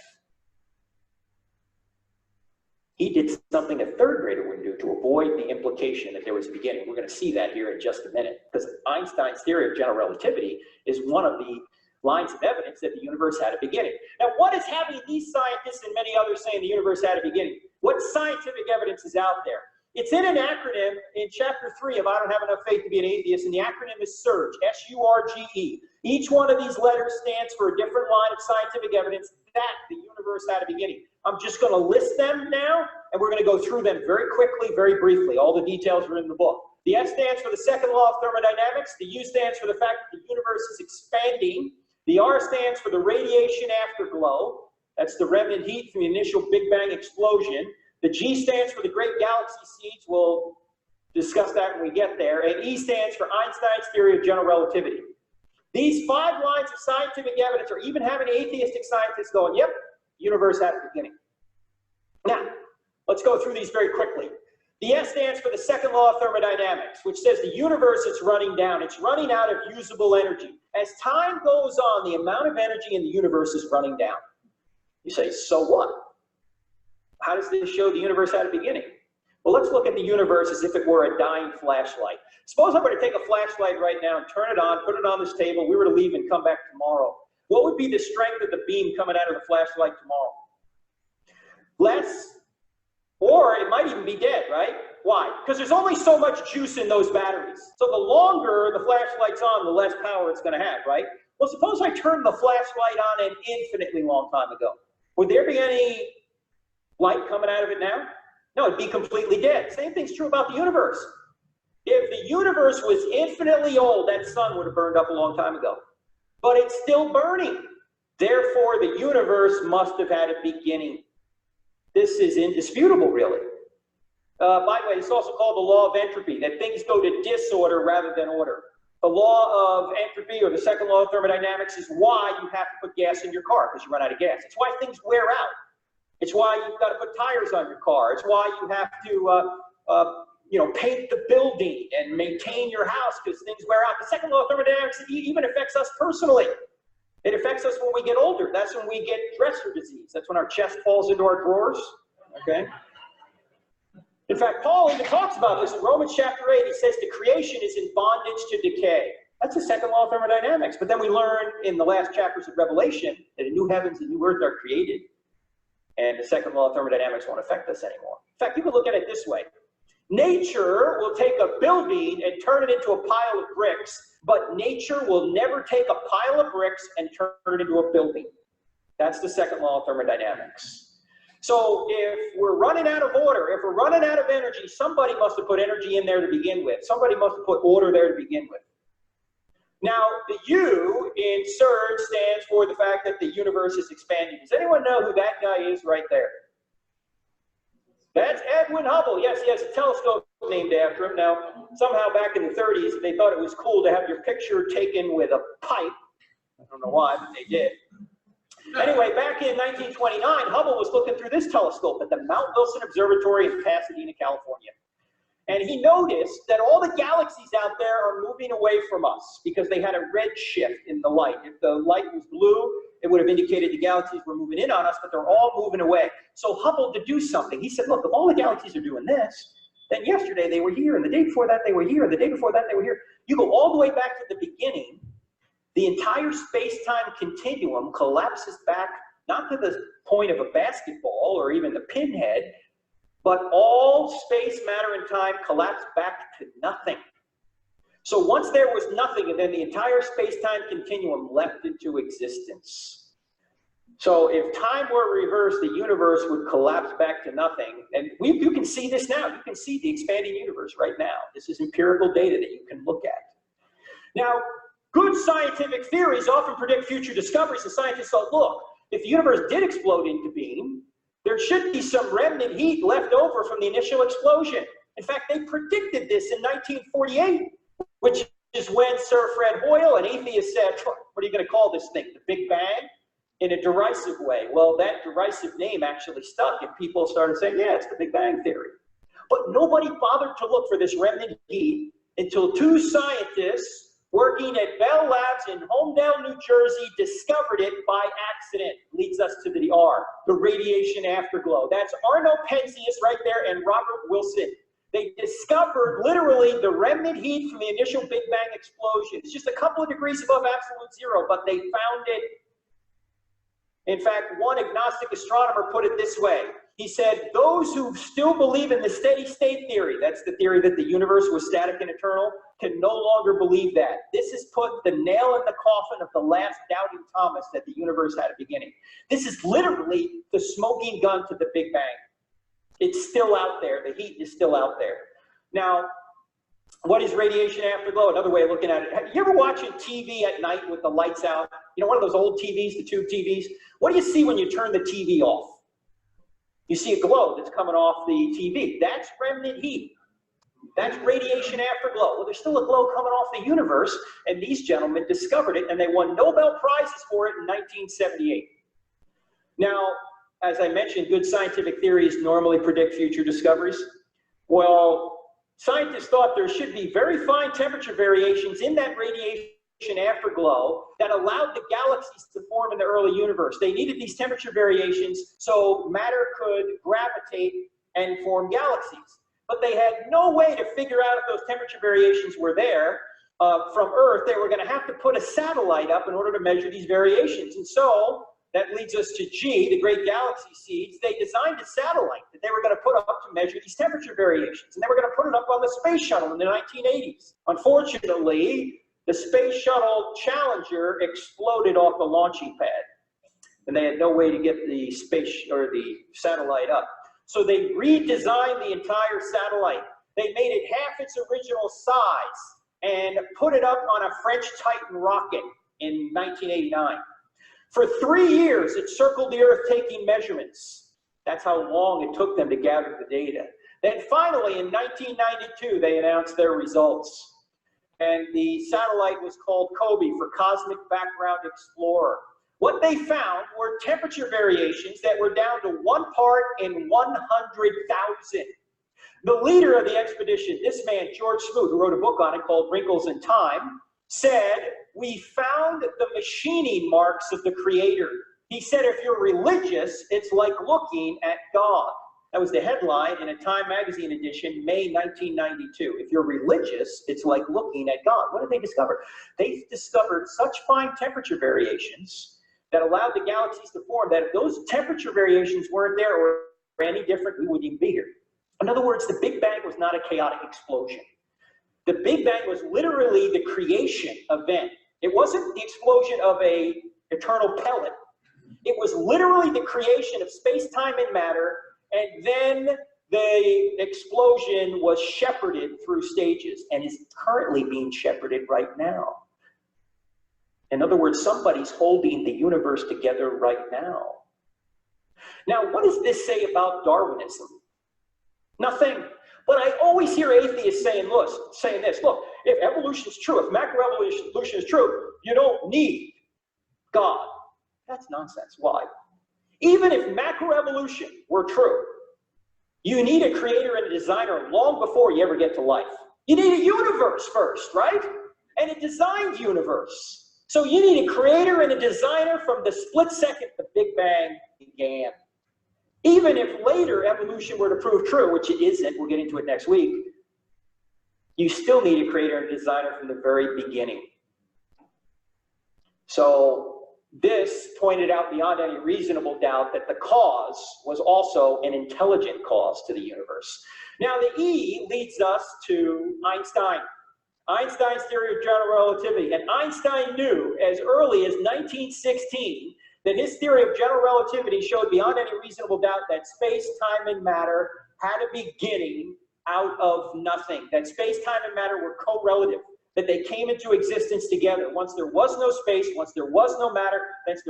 He did something a third grader wouldn't do to avoid the implication that there was a beginning. We're going to see that here in just a minute, because Einstein's theory of general relativity is one of the lines of evidence that the universe had a beginning. Now, what is having these scientists and many others saying the universe had a beginning? What scientific evidence is out there? It's in an acronym in chapter 3 of I Don't Have Enough Faith to Be an Atheist, and the acronym is SURGE, S-U-R-G-E. Each one of these letters stands for a different line of scientific evidence that the universe had a beginning. I'm just going to list them now, and we're going to go through them very quickly, very briefly. All the details are in the book. The S stands for the second law of thermodynamics. The U stands for the fact that the universe is expanding. The R stands for the radiation afterglow. That's the remnant heat from the initial Big Bang explosion. The G stands for the great galaxy seeds. We'll discuss that when we get there. And E stands for Einstein's theory of general relativity. These 5 lines of scientific evidence are even having atheistic scientists going, yep, the universe had a beginning. Now, let's go through these very quickly. The S stands for the second law of thermodynamics, which says the universe is running down. It's running out of usable energy. As time goes on, the amount of energy in the universe is running down. You say, so what? How does this show the universe had a beginning? Well, let's look at the universe as if it were a dying flashlight. Suppose I were to take a flashlight right now and turn it on, put it on this table, we were to leave and come back tomorrow. What would be the strength of the beam coming out of the flashlight tomorrow? Less, or it might even be dead, right? Why? Because there's only so much juice in those batteries. So the longer the flashlight's on, the less power it's going to have, right? Well, suppose I turned the flashlight on an infinitely long time ago. Would there be any light coming out of it now? No, it'd be completely dead. Same thing's true about the universe. If the universe was infinitely old, that sun would have burned up a long time ago. But it's still burning. Therefore, the universe must have had a beginning. This is indisputable, really. By the way, it's also called the law of entropy, that things go to disorder rather than order. The law of entropy, or the second law of thermodynamics, is why you have to put gas in your car, because you run out of gas. It's why things wear out. It's why you've got to put tires on your car. It's why you have to paint the building and maintain your house, because things wear out. The second law of thermodynamics even affects us personally. It affects us when we get older. That's when we get dresser disease. That's when our chest falls into our drawers. Okay? In fact, Paul even talks about this in Romans chapter 8. He says the creation is in bondage to decay. That's the second law of thermodynamics. But then we learn in the last chapters of Revelation that a new heavens and new earth are created. And the second law of thermodynamics won't affect us anymore. In fact, you can look at it this way. Nature will take a building and turn it into a pile of bricks, but nature will never take a pile of bricks and turn it into a building. That's the second law of thermodynamics. So if we're running out of order, if we're running out of energy, somebody must have put energy in there to begin with. Somebody must have put order there to begin with. Now, the U in SURGE stands for the fact that the universe is expanding. Does anyone know who that guy is right there? That's Edwin Hubble. Yes, he has a telescope named after him. Now, somehow back in the 30s, they thought it was cool to have your picture taken with a pipe. I don't know why, but they did. Anyway, back in 1929, Hubble was looking through this telescope at the Mount Wilson Observatory in Pasadena, California. And he noticed that all the galaxies out there are moving away from us because they had a red shift in the light. If the light was blue, it would have indicated the galaxies were moving in on us, but they're all moving away. So Hubble to do something. He said, look, if all the galaxies are doing this, then yesterday they were here, and the day before that they were here, and the day before that they were here. You go all the way back to the beginning, the entire space-time continuum collapses back, not to the point of a basketball or even the pinhead, but all space, matter, and time collapsed back to nothing. So once there was nothing, and then the entire space-time continuum leapt into existence. So if time were reversed, the universe would collapse back to nothing. And you can see this now. You can see the expanding universe right now. This is empirical data that you can look at. Now, good scientific theories often predict future discoveries, and scientists thought, look, if the universe did explode into being, there should be some remnant heat left over from the initial explosion. In fact, they predicted this in 1948, which is when Sir Fred Hoyle, an atheist, said, what are you going to call this thing, the Big Bang? In a derisive way. Well, that derisive name actually stuck, and people started saying, yeah, it's the Big Bang Theory. But nobody bothered to look for this remnant heat until two scientists working at Bell Labs in Homedale, New Jersey, discovered it by accident. Leads us to the R, the radiation afterglow. That's Arno Penzias right there and Robert Wilson. They discovered literally the remnant heat from the initial Big Bang explosion. It's just a couple of degrees above absolute zero, but they found it. In fact, one agnostic astronomer put it this way. He said, those who still believe in the steady state theory, that's the theory that the universe was static and eternal, can no longer believe that. This has put the nail in the coffin of the last doubting Thomas that the universe had a beginning. This is literally the smoking gun to the Big Bang. It's still out there. The heat is still out there. Now, what is radiation afterglow? Another way of looking at it. Have you ever watching TV at night with the lights out? You know, one of those old TVs, the tube TVs? What do you see when you turn the TV off? You see a glow that's coming off the TV. That's remnant heat. That's radiation afterglow. Well, there's still a glow coming off the universe, and these gentlemen discovered it, and they won Nobel Prizes for it in 1978. Now, as I mentioned, good scientific theories normally predict future discoveries. Well, scientists thought there should be very fine temperature variations in that radiation afterglow that allowed the galaxies to form in the early universe. They needed these temperature variations so matter could gravitate and form galaxies. But they had no way to figure out if those temperature variations were there from Earth. They were going to have to put a satellite up in order to measure these variations. And so that leads us to G, the great galaxy seeds. They designed a satellite that they were going to put up to measure these temperature variations. And they were going to put it up on the space shuttle in the 1980s. Unfortunately, the Space Shuttle Challenger exploded off the launching pad, and they had no way to get the space or the satellite up. So they redesigned the entire satellite. They made it half its original size and put it up on a French Titan rocket in 1989. For 3 years, it circled the Earth taking measurements. That's how long it took them to gather the data. Then finally, in 1992, they announced their results. And the satellite was called COBE, for Cosmic Background Explorer. What they found were temperature variations that were down to 1 part in 100,000. The leader of the expedition, this man, George Smoot, who wrote a book on it called Wrinkles in Time, said, we found the machining marks of the Creator. He said, if you're religious, it's like looking at God. That was the headline in a Time magazine edition, May 1992. If you're religious, it's like looking at God. What did they discover? They discovered such fine temperature variations that allowed the galaxies to form that if those temperature variations weren't there or any different, we wouldn't even be here. In other words, the Big Bang was not a chaotic explosion. The Big Bang was literally the creation event. It wasn't the explosion of an eternal pellet. It was literally the creation of space, time, and matter. And then the explosion was shepherded through stages and is currently being shepherded right now. In other words, somebody's holding the universe together right now. Now, what does this say about Darwinism? Nothing. But I always hear atheists saying this, look, if evolution is true, if macroevolution is true, you don't need God. That's nonsense. Why? Even if macroevolution were true, You need a creator and a designer long before you ever get to life. You need a universe first, right? And a designed universe. So you need a creator and a designer from the split second the Big Bang began. Even if later evolution were to prove true, which it isn't, we'll get into it next week, you still need a creator and designer from the very beginning. So this pointed out beyond any reasonable doubt that the cause was also an intelligent cause to the universe. Now the E leads us to Einstein. Einstein's theory of general relativity. And Einstein knew as early as 1916 that his theory of general relativity showed beyond any reasonable doubt that space, time, and matter had a beginning out of nothing. That space, time, and matter were co-relative. That they came into existence together. Once there was no space, once there was no matter, once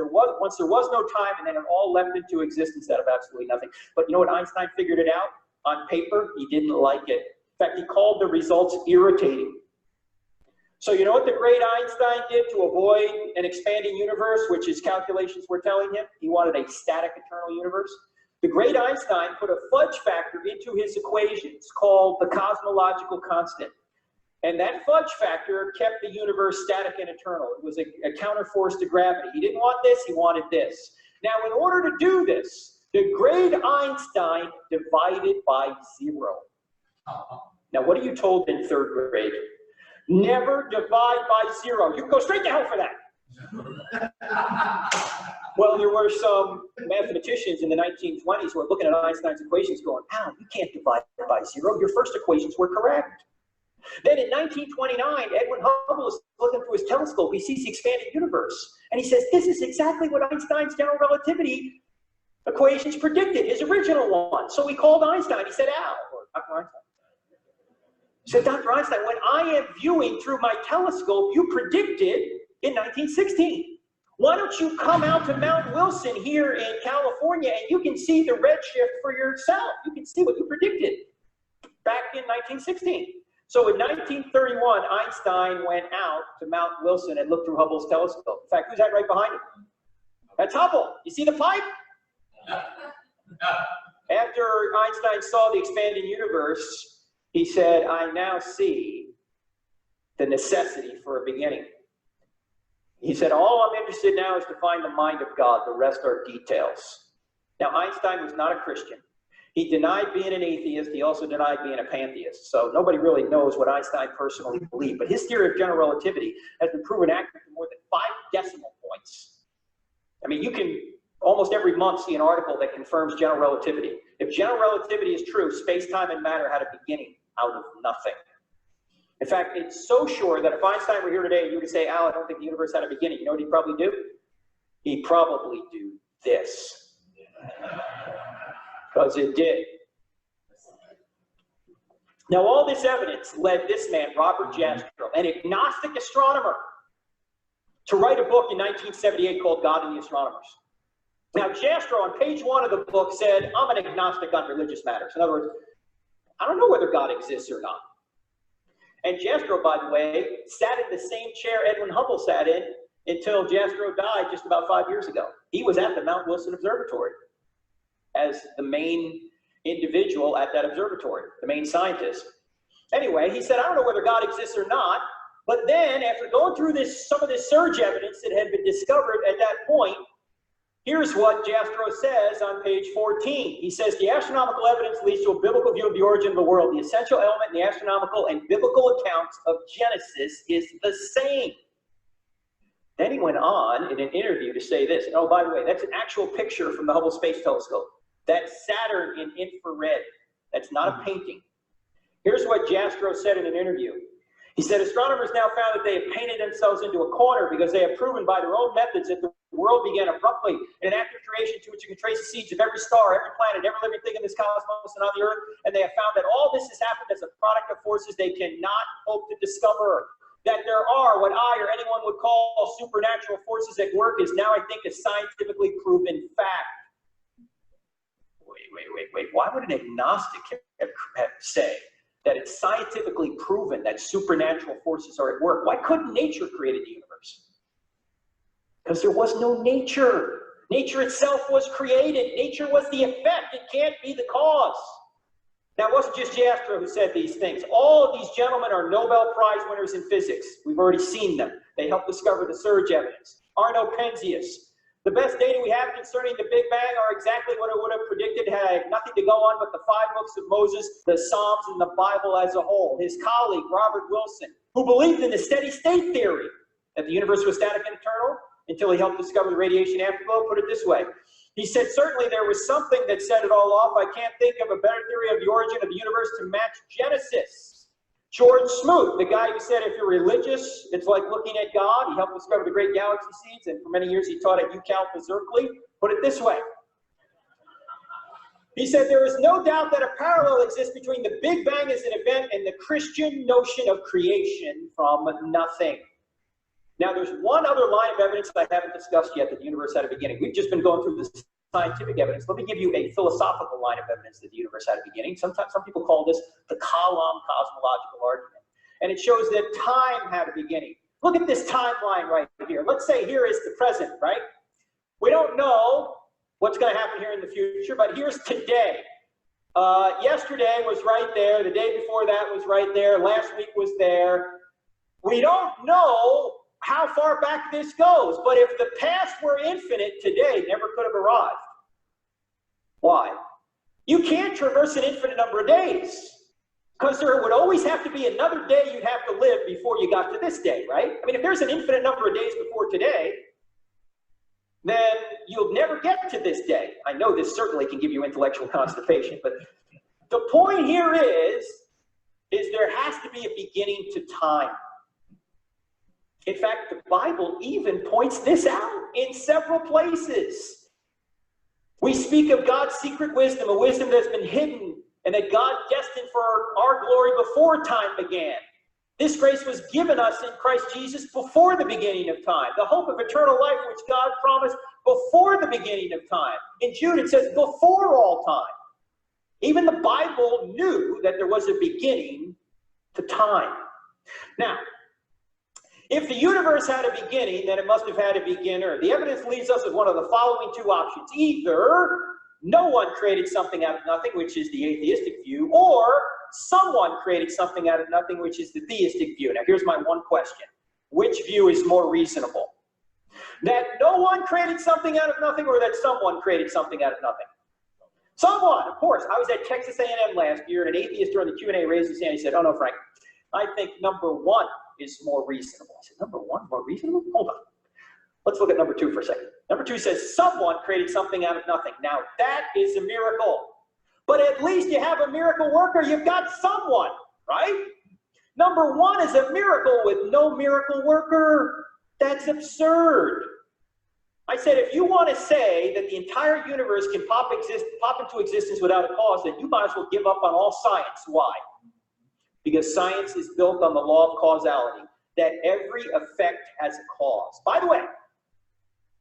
there was no time, and then it all leapt into existence out of absolutely nothing. But you know what? Einstein figured it out on paper. He didn't like it. In fact, he called the results irritating. So you know what the great Einstein did to avoid an expanding universe, which his calculations were telling him? He wanted a static eternal universe. The great Einstein put a fudge factor into his equations called the cosmological constant. And that fudge factor kept the universe static and eternal. It was a counterforce to gravity. He didn't want this, he wanted this. Now, in order to do this, the great Einstein divided by 0. Now, what are you told in 3rd grade? Never divide by 0. You can go straight to hell for that. Well, there were some mathematicians in the 1920s who were looking at Einstein's equations going, Al, you can't divide by 0. Your first equations were correct. Then in 1929, Edwin Hubble is looking through his telescope. He sees the expanding universe. And he says, this is exactly what Einstein's general relativity equations predicted, his original one. So he called Einstein. He said, Al, or Dr. Einstein. He said, Dr. Einstein, when I am viewing through my telescope, you predicted in 1916. Why don't you come out to Mount Wilson here in California and you can see the redshift for yourself. You can see what you predicted back in 1916. So in 1931, Einstein went out to Mount Wilson and looked through Hubble's telescope. In fact, who's that right behind him? That's Hubble. You see the pipe? After Einstein saw the expanding universe, he said, I now see the necessity for a beginning. He said, all I'm interested now is to find the mind of God. The rest are details. Now, Einstein was not a Christian. He denied being an atheist. He also denied being a pantheist. So nobody really knows what Einstein personally believed. But his theory of general relativity has been proven accurate to more than 5 decimal points. I mean, you can almost every month see an article that confirms general relativity. If general relativity is true, space, time, and matter had a beginning out of nothing. In fact, it's so sure that if Einstein were here today and you would say, Al, I don't think the universe had a beginning, you know what he'd probably do? He'd probably do this. Because it did. Now, all this evidence led this man, Robert Jastrow, an agnostic astronomer, to write a book in 1978 called God and the Astronomers. Now, Jastrow, on page 1 of the book, said, I'm an agnostic on religious matters. In other words, I don't know whether God exists or not. And Jastrow, by the way, sat in the same chair Edwin Hubble sat in until Jastrow died just about 5 years ago. He was at the Mount Wilson Observatory as the main individual at that observatory, the main scientist. Anyway, he said, I don't know whether God exists or not, but then after going through some of this surge evidence that had been discovered at that point, here's what Jastrow says on page 14. He says, the astronomical evidence leads to a biblical view of the origin of the world. The essential element in the astronomical and biblical accounts of Genesis is the same. Then he went on in an interview to say this. Oh, by the way, that's an actual picture from the Hubble Space Telescope. That's Saturn in infrared. That's not a painting. Here's what Jastrow said in an interview. He said, astronomers now found that they have painted themselves into a corner because they have proven by their own methods that the world began abruptly in an act of creation to which you can trace the seeds of every star, every planet, every living thing in this cosmos and on the earth. And they have found that all this has happened as a product of forces they cannot hope to discover. That there are what I or anyone would call supernatural forces at work is now, I think, a scientifically proven fact. Wait. Why would an agnostic say that it's scientifically proven that supernatural forces are at work? Why couldn't nature create the universe? Because there was no nature. Nature itself was created. Nature was the effect. It can't be the cause. Now, it wasn't just Jastrow who said these things. All of these gentlemen are Nobel Prize winners in physics. We've already seen them. They helped discover the surge evidence. Arno Penzias. The best data we have concerning the Big Bang are exactly what it would have predicted, had nothing to go on but the 5 books of Moses, the Psalms, and the Bible as a whole. His colleague, Robert Wilson, who believed in the steady state theory, that the universe was static and eternal, until he helped discover the radiation afterglow, put it this way. He said, certainly there was something that set it all off. I can't think of a better theory of the origin of the universe to match Genesis. George Smoot, the guy who said if you're religious, it's like looking at God. He helped discover the great galaxy seeds, and for many years he taught at UCal Berkeley. Put it this way. He said there is no doubt that a parallel exists between the Big Bang as an event and the Christian notion of creation from nothing. Now, there's one other line of evidence that I haven't discussed yet, that the universe had a beginning. We've just been going through this scientific evidence. Let me give you a philosophical line of evidence that the universe had a beginning. Sometimes some people call this the Kalam cosmological argument. And it shows that time had a beginning. Look at this timeline right here. Let's say here is the present, right? We don't know what's going to happen here in the future, but here's today. Yesterday was right there. The day before that was right there. Last week was there. We don't know how far back this goes, but if the past were infinite, today never could have arrived. Why? You can't traverse an infinite number of days, because there would always have to be another day you'd have to live before you got to this day, right? I mean, if there's an infinite number of days before today, then you'll never get to this day. I know this certainly can give you intellectual constipation, but the point here is there has to be a beginning to time. In fact, the Bible even points this out in several places. We speak of God's secret wisdom, a wisdom that's been hidden, and that God destined for our glory before time began. This grace was given us in Christ Jesus before the beginning of time, the hope of eternal life which God promised before the beginning of time. In Jude it says, before all time. Even the Bible knew that there was a beginning to time. Now, if the universe had a beginning, then it must have had a beginner. The evidence leaves us with one of the following two options. Either no one created something out of nothing, which is the atheistic view, or someone created something out of nothing, which is the theistic view. Now, here's my one question. Which view is more reasonable? That no one created something out of nothing, or that someone created something out of nothing? Someone, of course. I was at Texas A&M last year, and an atheist during the Q&A raised his hand. He said, oh, no, Frank, I think number one is more reasonable. I said, number one, more reasonable? Hold on. Let's look at number two for a second. Number two says someone created something out of nothing. Now, that is a miracle. But at least you have a miracle worker. You've got someone, right? Number one is a miracle with no miracle worker. That's absurd. I said, if you want to say that the entire universe can pop into existence without a cause, then you might as well give up on all science. Why? Because science is built on the law of causality, that every effect has a cause. By the way,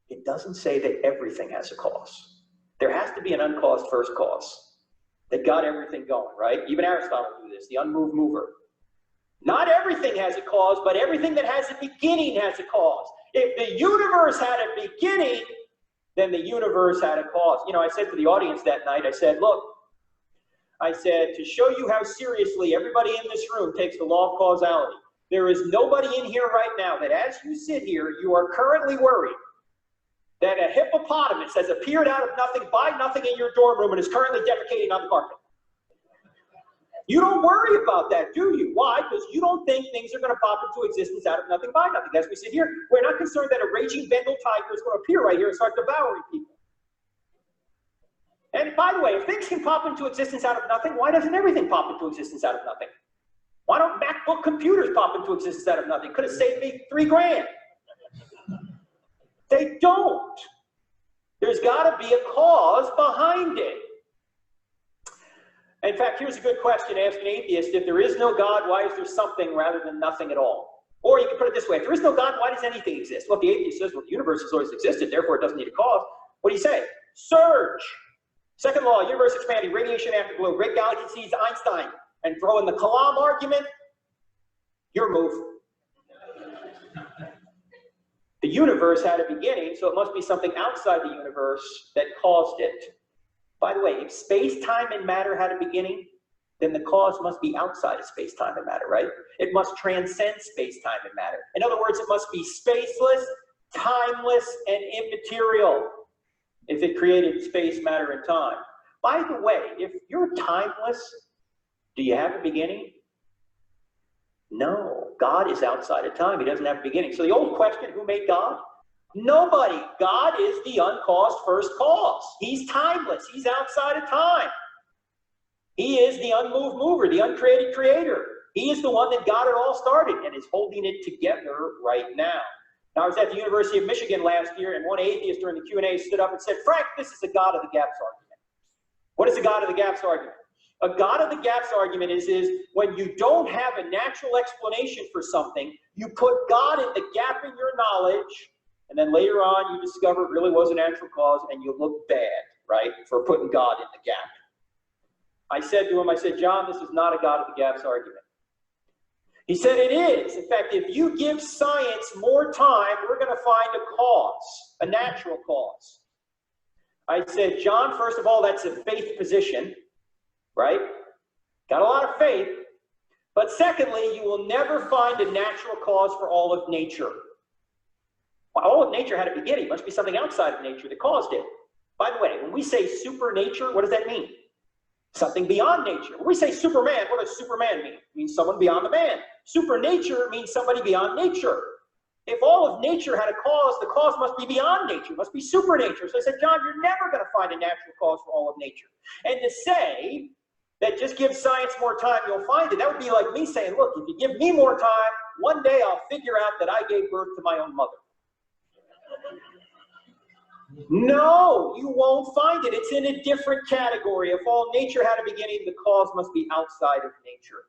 it doesn't say that everything has a cause. There has to be an uncaused first cause that got everything going, right? Even Aristotle knew this, the unmoved mover. Not everything has a cause, but everything that has a beginning has a cause. If the universe had a beginning, then the universe had a cause. You know, I said to the audience that night, I said, look, I said, to show you how seriously everybody in this room takes the law of causality, there is nobody in here right now that as you sit here, you are currently worried that a hippopotamus has appeared out of nothing by nothing in your dorm room and is currently defecating on the carpet. You don't worry about that, do you? Why? Because you don't think things are going to pop into existence out of nothing by nothing. As we sit here, we're not concerned that a raging Bengal tiger is going to appear right here and start devouring people. And by the way, if things can pop into existence out of nothing, why doesn't everything pop into existence out of nothing? Why don't MacBook computers pop into existence out of nothing? Could have saved me $3 grand. They don't. There's got to be a cause behind it. In fact, here's a good question to ask an atheist. If there is no God, why is there something rather than nothing at all? Or you can put it this way. If there is no God, why does anything exist? Well, the atheist says, well, the universe has always existed, therefore it doesn't need a cause. What do you say? Surge. Second law, universe expanding, radiation afterglow, great galaxy seeds, Einstein. And throw in the Kalam argument, your move. The universe had a beginning, so it must be something outside the universe that caused it. By the way, if space, time, and matter had a beginning, then the cause must be outside of space, time, and matter, right? It must transcend space, time, and matter. In other words, it must be spaceless, timeless, and immaterial if it created space, matter, and time. By the way, if you're timeless, do you have a beginning? No. God is outside of time. He doesn't have a beginning. So the old question, who made God? Nobody. God is the uncaused first cause. He's timeless. He's outside of time. He is the unmoved mover, the uncreated creator. He is the one that got it all started and is holding it together right now. Now, I was at the University of Michigan last year, and one atheist during the Q&A stood up and said, Frank, this is a God of the gaps argument. What is the God of the gaps argument? A God of the gaps argument is when you don't have a natural explanation for something, you put God in the gap in your knowledge, and then later on you discover it really was a natural cause, and you look bad, right, for putting God in the gap. I said to him, I said, John, this is not a God of the gaps argument. He said it is. In fact, if you give science more time, we're going to find a cause, a natural cause. I said, John, first of all, that's a faith position, right? Got a lot of faith. But secondly, you will never find a natural cause for all of nature. Well, all of nature had a beginning. It must be something outside of nature that caused it. By the way, when we say supernature, what does that mean? Something beyond nature. When we say Superman, what does Superman mean? It means someone beyond the man. Supernature means somebody beyond nature. If all of nature had a cause, the cause must be beyond nature, must be supernature. So I said, John, you're never going to find a natural cause for all of nature. And to say that just give science more time, you'll find it, that would be like me saying, look, if you give me more time, one day I'll figure out that I gave birth to my own mother. No, you won't find it. It's in a different category. If all nature had a beginning, the cause must be outside of nature.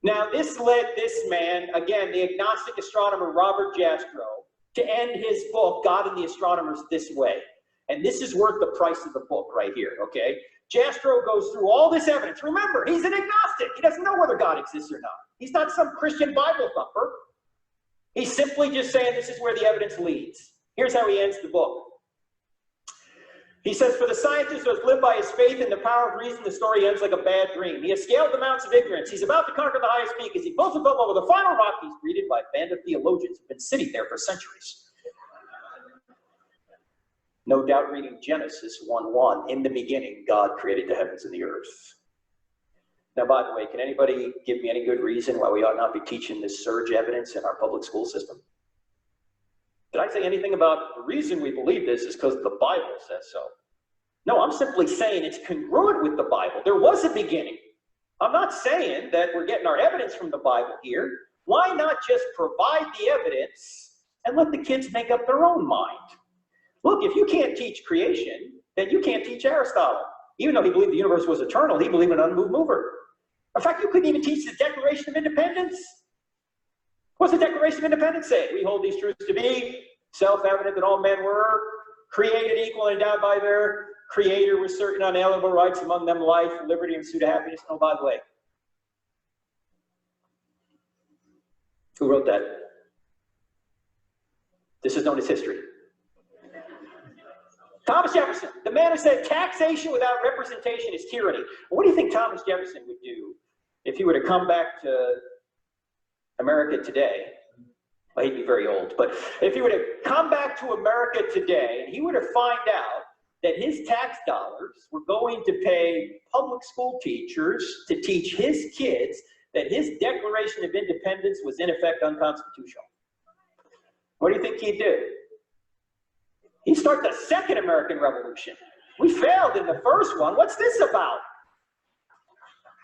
Now, this led this man, again, the agnostic astronomer Robert Jastrow, to end his book, God and the Astronomers, this way. And this is worth the price of the book right here, okay? Jastrow goes through all this evidence. Remember, he's an agnostic. He doesn't know whether God exists or not. He's not some Christian Bible thumper. He's simply just saying this is where the evidence leads. Here's how he ends the book. He says, for the scientist who has lived by his faith in the power of reason, the story ends like a bad dream. He has scaled the mountains of ignorance. He's about to conquer the highest peak. As he pulls himself over the final rock, he's greeted by a band of theologians who've been sitting there for centuries. No doubt reading Genesis 1:1, in the beginning, God created the heavens and the earth. Now, by the way, can anybody give me any good reason why we ought not be teaching this surge evidence in our public school system? Did I say anything about the reason we believe this is because the Bible says so? No, I'm simply saying it's congruent with the Bible. There was a beginning. I'm not saying that we're getting our evidence from the Bible here. Why not just provide the evidence and let the kids make up their own mind? Look, if you can't teach creation, then you can't teach Aristotle. Even though he believed the universe was eternal, he believed in an unmoved mover. In fact, you couldn't even teach the Declaration of Independence. What's the Declaration of Independence say? We hold these truths to be self-evident that all men were created equal and endowed by their Creator with certain unalienable rights, among them life, liberty, and pursuit of happiness. Oh, by the way, who wrote that? This is known as history. Thomas Jefferson, the man who said taxation without representation is tyranny. What do you think Thomas Jefferson would do if he were to come back to America today? Well, he'd be very old, but if he were to come back to America today, and he were to find out that his tax dollars were going to pay public school teachers to teach his kids that his Declaration of Independence was in effect unconstitutional. What do you think he'd do? He'd start the second American Revolution. We failed in the first one. What's this about?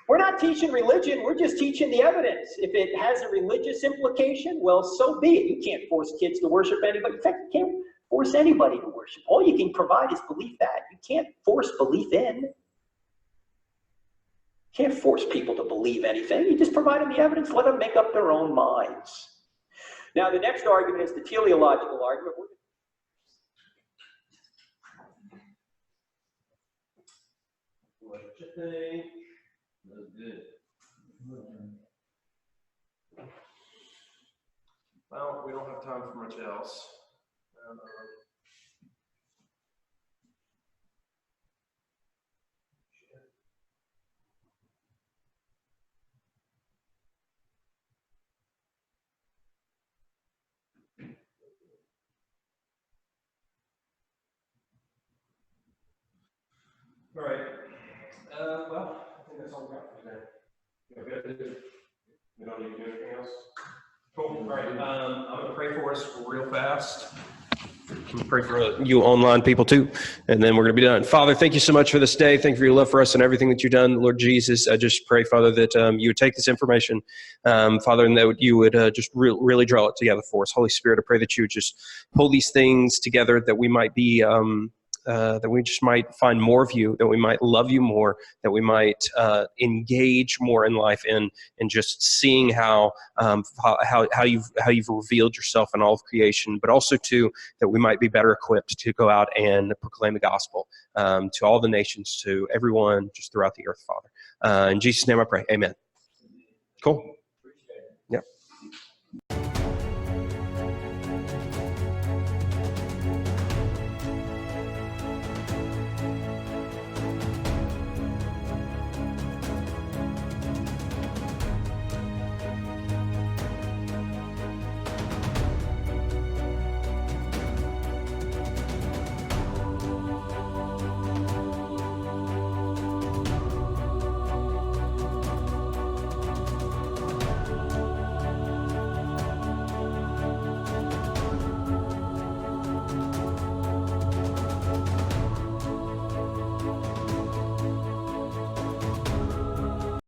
We're not teaching religion, we're just teaching the evidence. If it has a religious implication, well, so be it. You can't force kids to worship anybody. In fact, you can't force anybody to worship. All you can provide is belief that. You can't force belief in. You can't force people to believe anything. You just provide them the evidence, let them make up their own minds. Now, the next argument is the teleological argument. What you think? That's good. Well, we don't have time for much else. Well, I think that's all we got for today. We don't need to do anything else? Cool. All right. I'm going to pray for us real fast. I'm going to pray for you online people too, and then we're going to be done. Father, thank you so much for this day. Thank you for your love for us and everything that you've done. Lord Jesus, I just pray, Father, that you would take this information, Father, and that you would just really draw it together for us. Holy Spirit, I pray that you would just pull these things together, that we might be that we just might find more of you, that we might love you more, that we might engage more in life and just seeing how you've revealed yourself in all of creation, but also too that we might be better equipped to go out and proclaim the gospel to all the nations, to everyone just throughout the earth, Father. In Jesus' name I pray, amen. Cool. Yep.